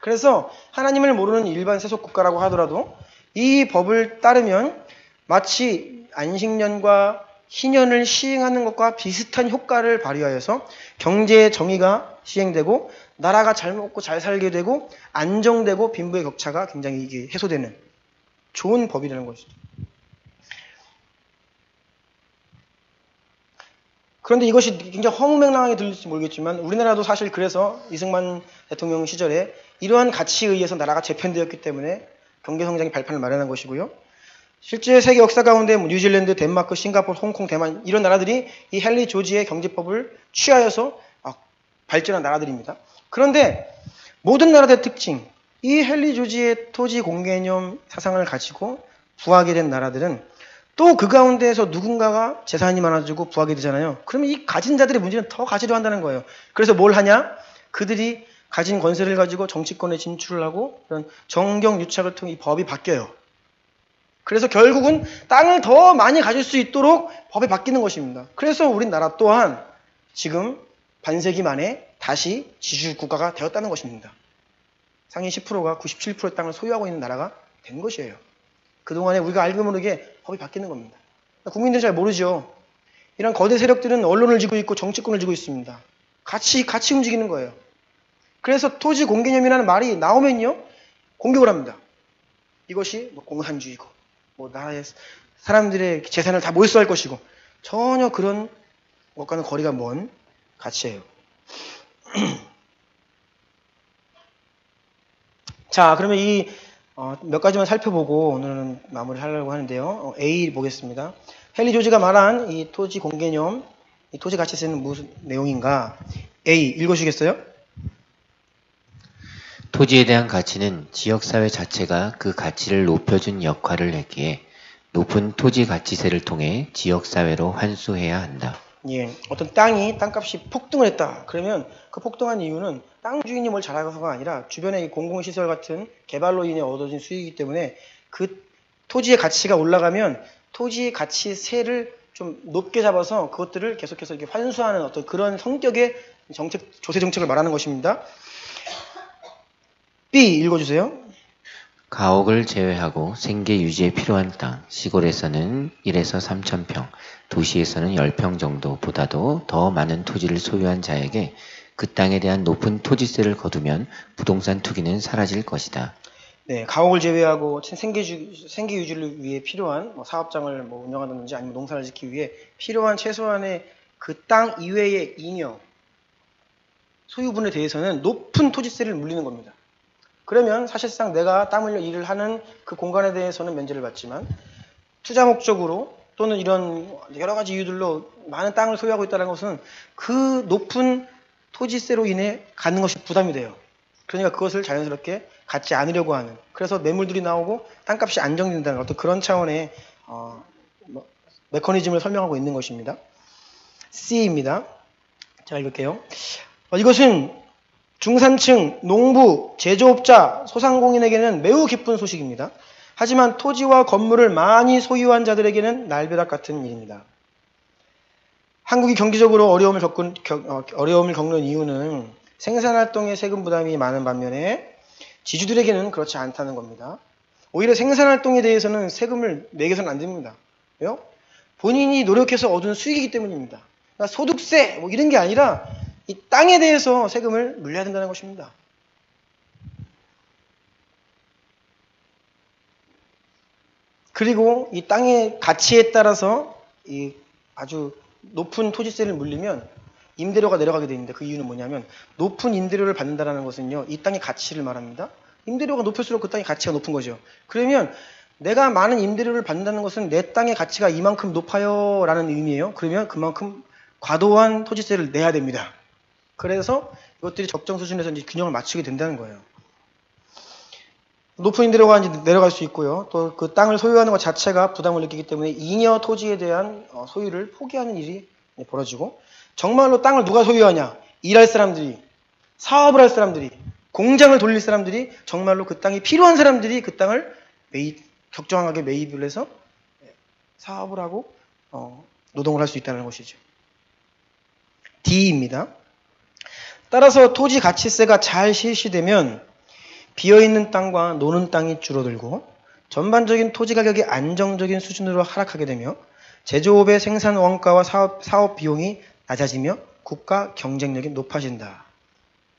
그래서 하나님을 모르는 일반 세속 국가라고 하더라도 이 법을 따르면 마치 안식년과 희년을 시행하는 것과 비슷한 효과를 발휘하여서 경제의 정의가 시행되고 나라가 잘 먹고 잘 살게 되고 안정되고 빈부의 격차가 굉장히 이게 해소되는 좋은 법이라는 것이죠. 그런데 이것이 굉장히 허무맹랑하게 들릴지 모르겠지만 우리나라도 사실 그래서 이승만 대통령 시절에 이러한 가치에 의해서 나라가 재편되었기 때문에 경제성장의 발판을 마련한 것이고요. 실제 세계 역사 가운데 뉴질랜드, 덴마크, 싱가포르, 홍콩, 대만 이런 나라들이 이 헨리 조지의 경제법을 취하여서 발전한 나라들입니다. 그런데 모든 나라들의 특징, 이 헨리 조지의 토지 공개념 사상을 가지고 부하게 된 나라들은 또 그 가운데에서 누군가가 재산이 많아지고 부하게 되잖아요. 그러면 이 가진 자들의 문제는 더 가지려 한다는 거예요. 그래서 뭘 하냐? 그들이 가진 권세를 가지고 정치권에 진출을 하고 이런 정경 유착을 통해 이 법이 바뀌어요. 그래서 결국은 땅을 더 많이 가질 수 있도록 법이 바뀌는 것입니다. 그래서 우리나라 또한 지금 반세기 만에 다시 지주국가가 되었다는 것입니다. 상위 10%가 97%의 땅을 소유하고 있는 나라가 된 것이에요. 그동안에 우리가 알고 모르게 법이 바뀌는 겁니다. 국민들은 잘 모르죠. 이런 거대 세력들은 언론을 쥐고 있고 정치권을 쥐고 있습니다. 같이 움직이는 거예요. 그래서 토지 공개념이라는 말이 나오면요, 공격을 합니다. 이것이 공산주의고, 나라의 사람들의 재산을 다 몰수할 것이고, 전혀 그런 것과는 거리가 먼 가치예요. 자, 그러면 이 몇 가지만 살펴보고 오늘은 마무리를 하려고 하는데요. A 보겠습니다. 헨리 조지가 말한 이 토지 공개념, 이 토지 가치세는 무슨 내용인가? A 읽어주시겠어요? 토지에 대한 가치는 지역사회 자체가 그 가치를 높여준 역할을 했기에 높은 토지 가치세를 통해 지역사회로 환수해야 한다. 예, 어떤 땅값이 폭등을 했다. 그러면 그 폭등한 이유는 땅 주인이 뭘 잘하서가 아니라 주변의 공공시설 같은 개발로 인해 얻어진 수익이기 때문에 그 토지의 가치가 올라가면 토지 가치세를 좀 높게 잡아서 그것들을 계속해서 이렇게 환수하는 어떤 그런 성격의 조세 정책을 말하는 것입니다. B 읽어주세요. 가옥을 제외하고 생계 유지에 필요한 땅, 시골에서는 1에서 3,000평, 도시에서는 10평 정도보다도 더 많은 토지를 소유한 자에게 그 땅에 대한 높은 토지세를 거두면 부동산 투기는 사라질 것이다. 네, 가옥을 제외하고 생계 유지를 위해 필요한 사업장을 운영하든지 아니면 농사를 짓기 위해 필요한 최소한의 그 땅 이외의 잉여 소유분에 대해서는 높은 토지세를 물리는 겁니다. 그러면 사실상 내가 땀 흘려 일을 하는 그 공간에 대해서는 면제를 받지만 투자 목적으로 또는 이런 여러 가지 이유들로 많은 땅을 소유하고 있다는 것은 그 높은 토지세로 인해 갖는 것이 부담이 돼요. 그러니까 그것을 자연스럽게 갖지 않으려고 하는, 그래서 매물들이 나오고 땅값이 안정된다는 어떤 그런 차원의 메커니즘을 설명하고 있는 것입니다. C입니다. 자, 읽을게요. 이것은 중산층, 농부, 제조업자, 소상공인에게는 매우 기쁜 소식입니다. 하지만 토지와 건물을 많이 소유한 자들에게는 날벼락 같은 일입니다. 한국이 경제적으로 어려움을 겪는 이유는 생산활동의 세금 부담이 많은 반면에 지주들에게는 그렇지 않다는 겁니다. 오히려 생산활동에 대해서는 세금을 매겨서는 안 됩니다. 왜요? 본인이 노력해서 얻은 수익이기 때문입니다. 그러니까 소득세 이런 게 아니라 이 땅에 대해서 세금을 물려야 된다는 것입니다. 그리고 이 땅의 가치에 따라서 이 아주 높은 토지세를 물리면 임대료가 내려가게 되는데 그 이유는 뭐냐면 높은 임대료를 받는다는 것은요, 이 땅의 가치를 말합니다. 임대료가 높을수록 그 땅의 가치가 높은 거죠. 그러면 내가 많은 임대료를 받는다는 것은 내 땅의 가치가 이만큼 높아요 라는 의미예요. 그러면 그만큼 과도한 토지세를 내야 됩니다. 그래서 이것들이 적정 수준에서 이제 균형을 맞추게 된다는 거예요. 높은 임대료가 이제 내려갈 수 있고요. 또 그 땅을 소유하는 것 자체가 부담을 느끼기 때문에 잉여 토지에 대한 소유를 포기하는 일이 벌어지고, 정말로 땅을 누가 소유하냐? 일할 사람들이, 사업을 할 사람들이, 공장을 돌릴 사람들이, 정말로 그 땅이 필요한 사람들이 그 땅을 적정하게 매입을 해서 사업을 하고 노동을 할 수 있다는 것이죠. D입니다. 따라서 토지 가치세가 잘 실시되면 비어있는 땅과 노는 땅이 줄어들고 전반적인 토지 가격이 안정적인 수준으로 하락하게 되며 제조업의 생산 원가와 사업 비용이 낮아지며 국가 경쟁력이 높아진다.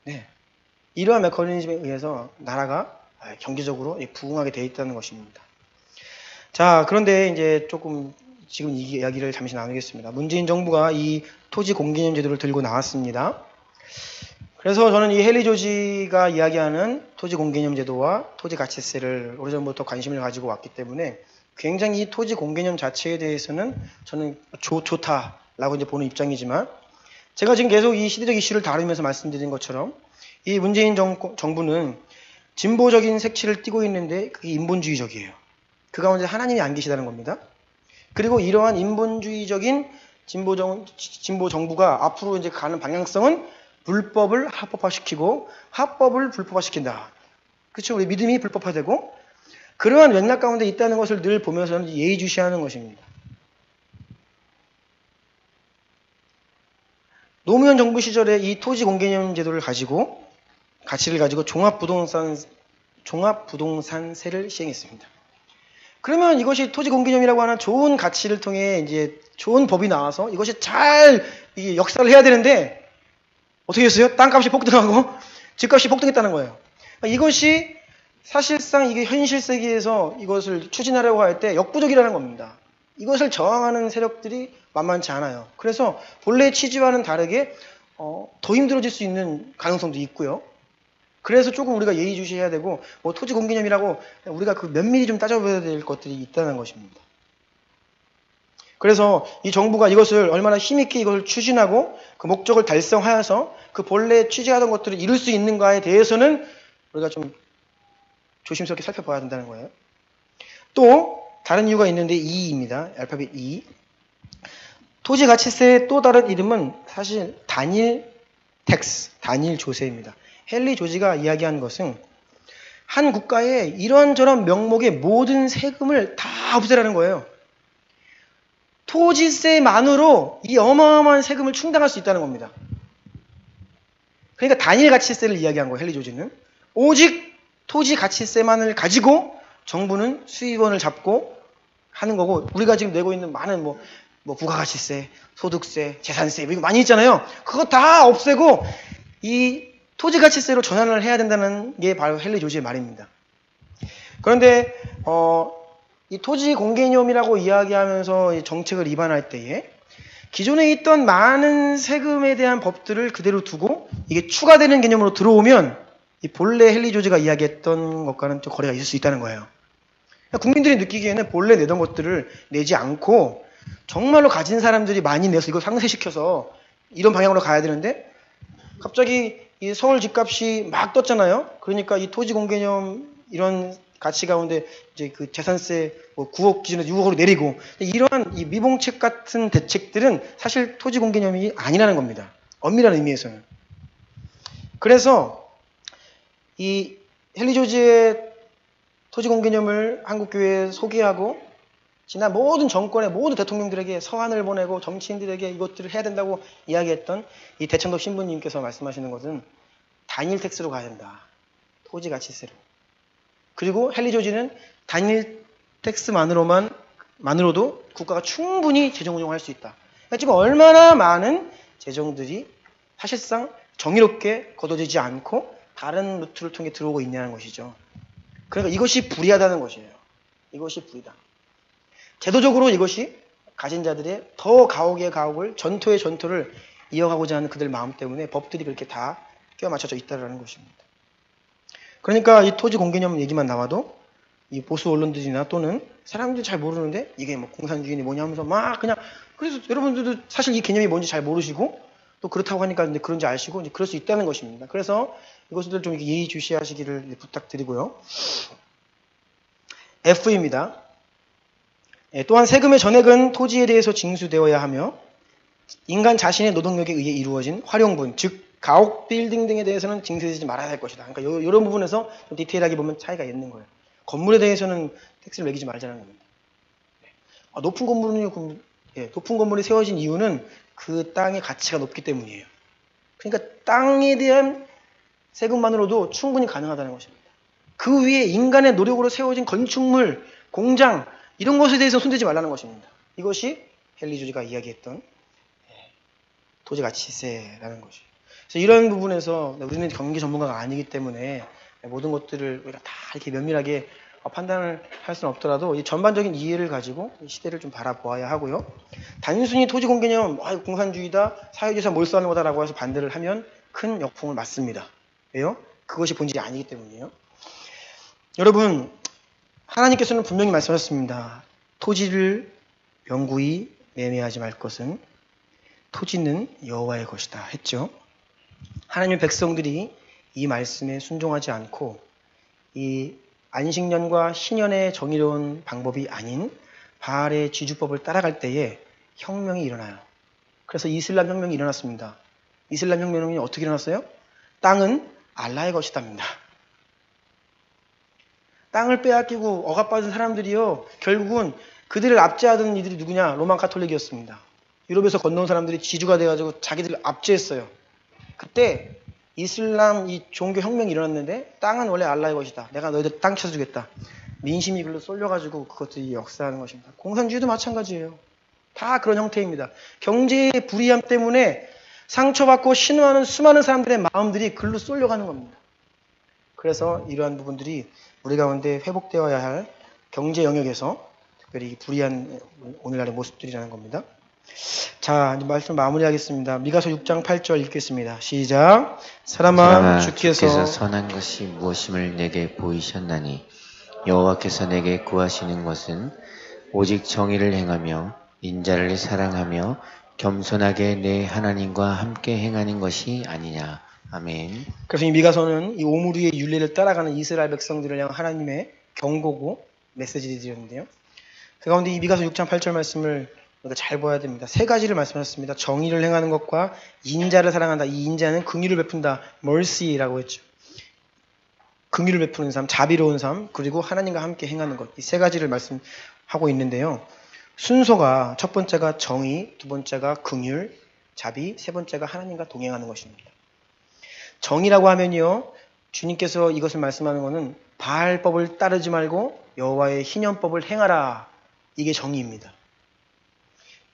네. 이러한 메커니즘에 의해서 나라가 경제적으로 부흥하게 되어 있다는 것입니다. 자, 그런데 이제 조금 지금 이 이야기를 잠시 나누겠습니다. 문재인 정부가 이 토지 공개념 제도를 들고 나왔습니다. 그래서 저는 이 헨리 조지가 이야기하는 토지 공개념 제도와 토지 가치세를 오래전부터 관심을 가지고 왔기 때문에 굉장히 이 토지 공개념 자체에 대해서는 저는 좋다라고 이제 보는 입장이지만, 제가 지금 계속 이 시대적 이슈를 다루면서 말씀드린 것처럼 이 문재인 정부는 진보적인 색채를 띠고 있는데 그게 인본주의적이에요. 그 가운데 하나님이 안 계시다는 겁니다. 그리고 이러한 인본주의적인 진보 정부가 앞으로 이제 가는 방향성은 불법을 합법화시키고 합법을 불법화시킨다. 그렇죠? 우리 믿음이 불법화되고 그러한 맥락 가운데 있다는 것을 늘 보면서 예의주시하는 것입니다. 노무현 정부 시절에 이 토지 공개념 제도를 가지고 가치를 가지고 종합부동산세를 시행했습니다. 그러면 이것이 토지 공개념이라고 하는 좋은 가치를 통해 이제 좋은 법이 나와서 이것이 잘 역사를 해야 되는데 어떻게 했어요? 땅값이 폭등하고 집값이 폭등했다는 거예요. 이것이 사실상 이게 현실 세계에서 이것을 추진하려고 할 때 역부족이라는 겁니다. 이것을 저항하는 세력들이 만만치 않아요. 그래서 본래의 취지와는 다르게 더 힘들어질 수 있는 가능성도 있고요. 그래서 조금 우리가 예의주시해야 되고, 뭐 토지 공개념이라고 우리가 그 면밀히 좀 따져봐야 될 것들이 있다는 것입니다. 그래서 이 정부가 이것을 얼마나 힘있게 이걸 추진하고 그 목적을 달성하여서 그 본래 취재하던 것들을 이룰 수 있는가에 대해서는 우리가 좀 조심스럽게 살펴봐야 된다는 거예요. 또 다른 이유가 있는데 E입니다. 알파벳 E. 토지가치세의 또 다른 이름은 사실 단일 텍스, 단일 조세입니다. 헨리 조지가 이야기한 것은 한 국가에 이런저런 명목의 모든 세금을 다 없애라는 거예요. 토지세만으로 이 어마어마한 세금을 충당할 수 있다는 겁니다. 그러니까 단일 가치세를 이야기한 거예요. 헨리 조지는. 오직 토지가치세만을 가지고 정부는 수입원을 잡고 하는 거고, 우리가 지금 내고 있는 많은 뭐 부가가치세, 소득세, 재산세 이거 많이 있잖아요. 그거 다 없애고 이 토지가치세로 전환을 해야 된다는 게 바로 헨리 조지의 말입니다. 그런데 이 토지 공개념이라고 이야기하면서 이 정책을 위반할 때에 기존에 있던 많은 세금에 대한 법들을 그대로 두고 이게 추가되는 개념으로 들어오면 이 본래 헨리 조지가 이야기했던 것과는 좀 거리가 있을 수 있다는 거예요. 국민들이 느끼기에는 본래 내던 것들을 내지 않고 정말로 가진 사람들이 많이 내서 이걸 상쇄시켜서 이런 방향으로 가야 되는데 갑자기 이 서울 집값이 막 떴잖아요. 그러니까 이 토지 공개념 이런 가치 가운데 이제 그 재산세 뭐 9억 기준에서 6억으로 내리고 이러한 이 미봉책 같은 대책들은 사실 토지 공개념이 아니라는 겁니다. 엄밀한 의미에서는. 그래서 이 헨리 조지의 토지 공개념을 한국 교회에 소개하고 지난 모든 정권의 모든 대통령들에게 서한을 보내고 정치인들에게 이것들을 해야 된다고 이야기했던 이 대청도 신부님께서 말씀하시는 것은 단일 텍스로 가야 된다. 토지 가치세로. 그리고 헨리 조지는 단일 텍스만으로도 국가가 충분히 재정 운용할 수 있다. 그러니까 지금 얼마나 많은 재정들이 사실상 정의롭게 거둬지지 않고 다른 루트를 통해 들어오고 있냐는 것이죠. 그러니까 이것이 불이하다는 것이에요. 이것이 불이다. 제도적으로 이것이 가진 자들의 더 가옥의 가옥을 전토의 전토를 이어가고자 하는 그들 마음 때문에 법들이 그렇게 다 끼워 맞춰져 있다는 것입니다. 그러니까 이 토지 공개념 얘기만 나와도 이 보수 언론들이나 또는 사람들이 잘 모르는데 이게 뭐 공산주의니 뭐냐 하면서 막 그냥 그래서 여러분들도 사실 이 개념이 뭔지 잘 모르시고 또 그렇다고 하니까 이제 그런지 아시고 이제 그럴 수 있다는 것입니다. 그래서 이것을 좀 예의주시하시기를 부탁드리고요. F입니다. 또한 세금의 전액은 토지에 대해서 징수되어야 하며 인간 자신의 노동력에 의해 이루어진 활용분, 즉 가옥 빌딩 등에 대해서는 징수되지 말아야 할 것이다. 그러니까 이런 부분에서 좀 디테일하게 보면 차이가 있는 거예요. 건물에 대해서는 텍스를 매기지 말자는 겁니다. 높은 건물은요, 높은 건물이 세워진 이유는 그 땅의 가치가 높기 때문이에요. 그러니까 땅에 대한 세금만으로도 충분히 가능하다는 것입니다. 그 위에 인간의 노력으로 세워진 건축물, 공장 이런 것에 대해서 손대지 말라는 것입니다. 이것이 헨리 조지가 이야기했던 토지가치세라는 것이에요. 그래서 이런 부분에서 우리는 경기 전문가가 아니기 때문에 모든 것들을 우리가 다 이렇게 면밀하게 판단을 할 수는 없더라도 이 전반적인 이해를 가지고 시대를 좀 바라보아야 하고요. 단순히 토지 공개념, 공산주의다, 사회주의에서 몰수하는 거다라고 해서 반대를 하면 큰 역풍을 맞습니다. 왜요? 그것이 본질이 아니기 때문이에요. 여러분, 하나님께서는 분명히 말씀하셨습니다. 토지를 영구히 매매하지 말 것은 토지는 여호와의 것이다 했죠. 하나님의 백성들이 이 말씀에 순종하지 않고 이 안식년과 희년의 정의로운 방법이 아닌 바알의 지주법을 따라갈 때에 혁명이 일어나요. 그래서 이슬람 혁명이 일어났습니다. 이슬람 혁명이 어떻게 일어났어요? 땅은 알라의 것이답니다. 땅을 빼앗기고 억압받은 사람들이요, 결국은 그들을 압제하던 이들이 누구냐? 로마 가톨릭이었습니다. 유럽에서 건너온 사람들이 지주가 돼가지고 자기들을 압제했어요. 그때 이슬람 이 종교 혁명이 일어났는데 땅은 원래 알라의 것이다. 내가 너희들 땅 쳐주겠다. 민심이 글로 쏠려가지고 그것들이 역사하는 것입니다. 공산주의도 마찬가지예요. 다 그런 형태입니다. 경제의 불이함 때문에 상처받고 신호하는 수많은 사람들의 마음들이 글로 쏠려가는 겁니다. 그래서 이러한 부분들이 우리 가운데 회복되어야 할 경제 영역에서 특별히 불이한 오늘날의 모습들이라는 겁니다. 자, 이제 말씀 마무리하겠습니다. 미가서 6장 8절 읽겠습니다. 시작. 사람아, 주께서 선한 것이 무엇임을 내게 보이셨나니 여호와께서 내게 구하시는 것은 오직 정의를 행하며 인자를 사랑하며 겸손하게 내 하나님과 함께 행하는 것이 아니냐. 아멘. 그래서 이 미가서는 이 오므리의 율례를 따라가는 이스라엘 백성들을 향한 하나님의 경고고 메시지들이었는데요. 그 가운데 이 미가서 6장 8절 말씀을 우리가 잘 봐야 됩니다. 세 가지를 말씀하셨습니다. 정의를 행하는 것과 인자를 사랑한다. 이 인자는 긍휼을 베푼다. mercy라고 했죠. 긍휼을 베푸는 삶, 자비로운 삶, 그리고 하나님과 함께 행하는 것. 이 세 가지를 말씀하고 있는데요. 순서가 첫 번째가 정의, 두 번째가 긍휼, 자비, 세 번째가 하나님과 동행하는 것입니다. 정의라고 하면요, 주님께서 이것을 말씀하는 것은 바알법을 따르지 말고 여호와의 희년법을 행하라. 이게 정의입니다.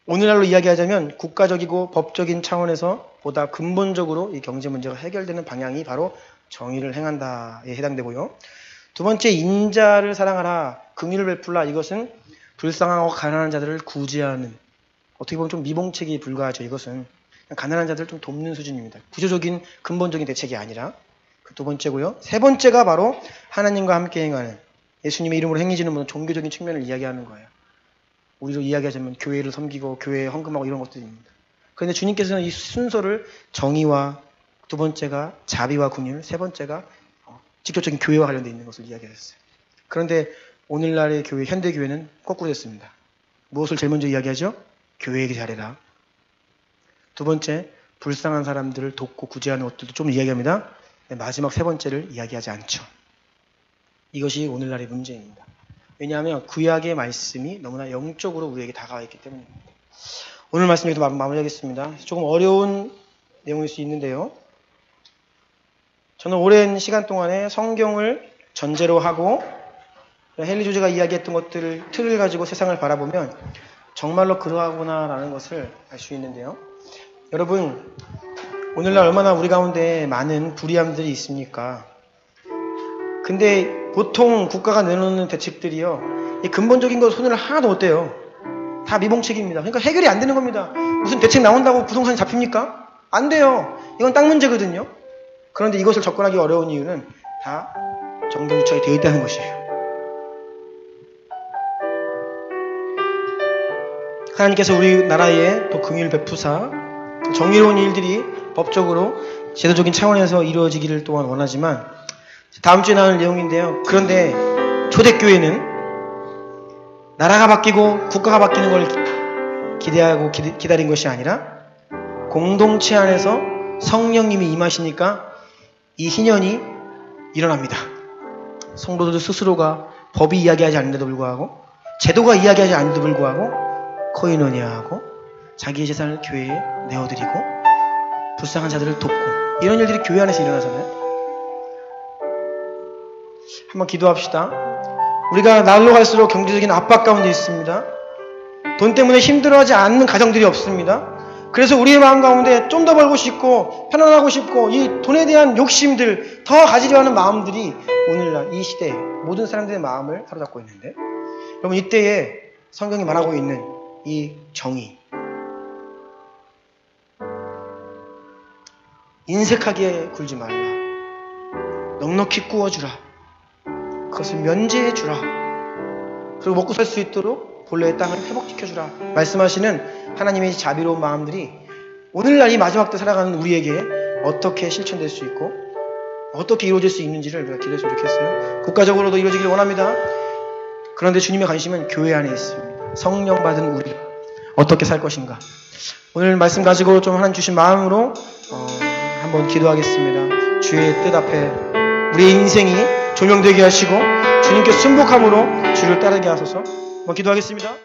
오늘날로 이야기하자면 국가적이고 법적인 차원에서 보다 근본적으로 이 경제 문제가 해결되는 방향이 바로 정의를 행한다에 해당되고요. 두 번째, 인자를 사랑하라, 긍휼을 베풀라. 이것은 불쌍하고 가난한 자들을 구제하는, 어떻게 보면 좀 미봉책에 불과하죠. 이것은 가난한 자들을 좀 돕는 수준입니다. 구조적인 근본적인 대책이 아니라. 그 두 번째고요. 세 번째가 바로 하나님과 함께 행하는, 예수님의 이름으로 행해지는 모든 종교적인 측면을 이야기하는 거예요. 우리로 이야기하자면 교회를 섬기고 교회에 헌금하고 이런 것들입니다. 그런데 주님께서는 이 순서를 정의와, 두 번째가 자비와 긍휼, 세 번째가 직접적인 교회와 관련되어 있는 것을 이야기하셨어요. 그런데 오늘날의 교회, 현대 교회는 거꾸로 됐습니다. 무엇을 제일 먼저 이야기하죠? 교회에게 잘해라. 두 번째, 불쌍한 사람들을 돕고 구제하는 것들도 좀 이야기합니다. 마지막 세 번째를 이야기하지 않죠. 이것이 오늘날의 문제입니다. 왜냐하면 구약의 말씀이 너무나 영적으로 우리에게 다가와 있기 때문입니다. 오늘 말씀 여기서 마무리하겠습니다. 조금 어려운 내용일 수 있는데요. 저는 오랜 시간 동안에 성경을 전제로 하고 헨리 조제가 이야기했던 것들을 틀을 가지고 세상을 바라보면 정말로 그러하구나라는 것을 알 수 있는데요. 여러분, 오늘날 얼마나 우리 가운데 많은 불의함들이 있습니까? 근데 보통 국가가 내놓는 대책들이요, 이 근본적인 거 손을 하나도 못 대요. 다 미봉책입니다. 그러니까 해결이 안 되는 겁니다. 무슨 대책 나온다고 부동산이 잡힙니까? 안 돼요. 이건 땅 문제거든요. 그런데 이것을 접근하기 어려운 이유는 다 정경유착이 되어 있다는 것이에요. 하나님께서 우리나라에 또 긍휼 베푸사 정의로운 일들이 법적으로 제도적인 차원에서 이루어지기를 또한 원하지만, 다음 주에 나올 내용인데요. 그런데 초대교회는 나라가 바뀌고 국가가 바뀌는 걸 기대하고 기다린 것이 아니라 공동체 안에서 성령님이 임하시니까 이 희년이 일어납니다. 성도들 스스로가 법이 이야기하지 않는데도 불구하고, 제도가 이야기하지 않는데도 불구하고 코이노니아하고 자기의 재산을 교회에 내어드리고 불쌍한 자들을 돕고, 이런 일들이 교회 안에서 일어나잖아요. 한번 기도합시다. 우리가 날로 갈수록 경제적인 압박 가운데 있습니다. 돈 때문에 힘들어하지 않는 가정들이 없습니다. 그래서 우리의 마음 가운데 좀 더 벌고 싶고 편안하고 싶고 이 돈에 대한 욕심들, 더 가지려 하는 마음들이 오늘날 이 시대에 모든 사람들의 마음을 사로잡고 있는데, 여러분, 이때에 성경이 말하고 있는 이 정의, 인색하게 굴지 말라, 넉넉히 구워주라, 그것을 면제해주라, 그리고 먹고 살 수 있도록 본래의 땅을 회복시켜주라 말씀하시는 하나님의 자비로운 마음들이 오늘날 이 마지막 때 살아가는 우리에게 어떻게 실천될 수 있고 어떻게 이루어질 수 있는지를 우리가 기도했으면 좋겠어요. 국가적으로도 이루어지길 원합니다. 그런데 주님의 관심은 교회 안에 있습니다. 성령 받은 우리 어떻게 살 것인가. 오늘 말씀 가지고 좀 하나님 주신 마음으로 한번 기도하겠습니다. 주의 뜻 앞에 우리의 인생이 조명되게 하시고 주님께 순복함으로 주를 따르게 하소서. 한번 기도하겠습니다.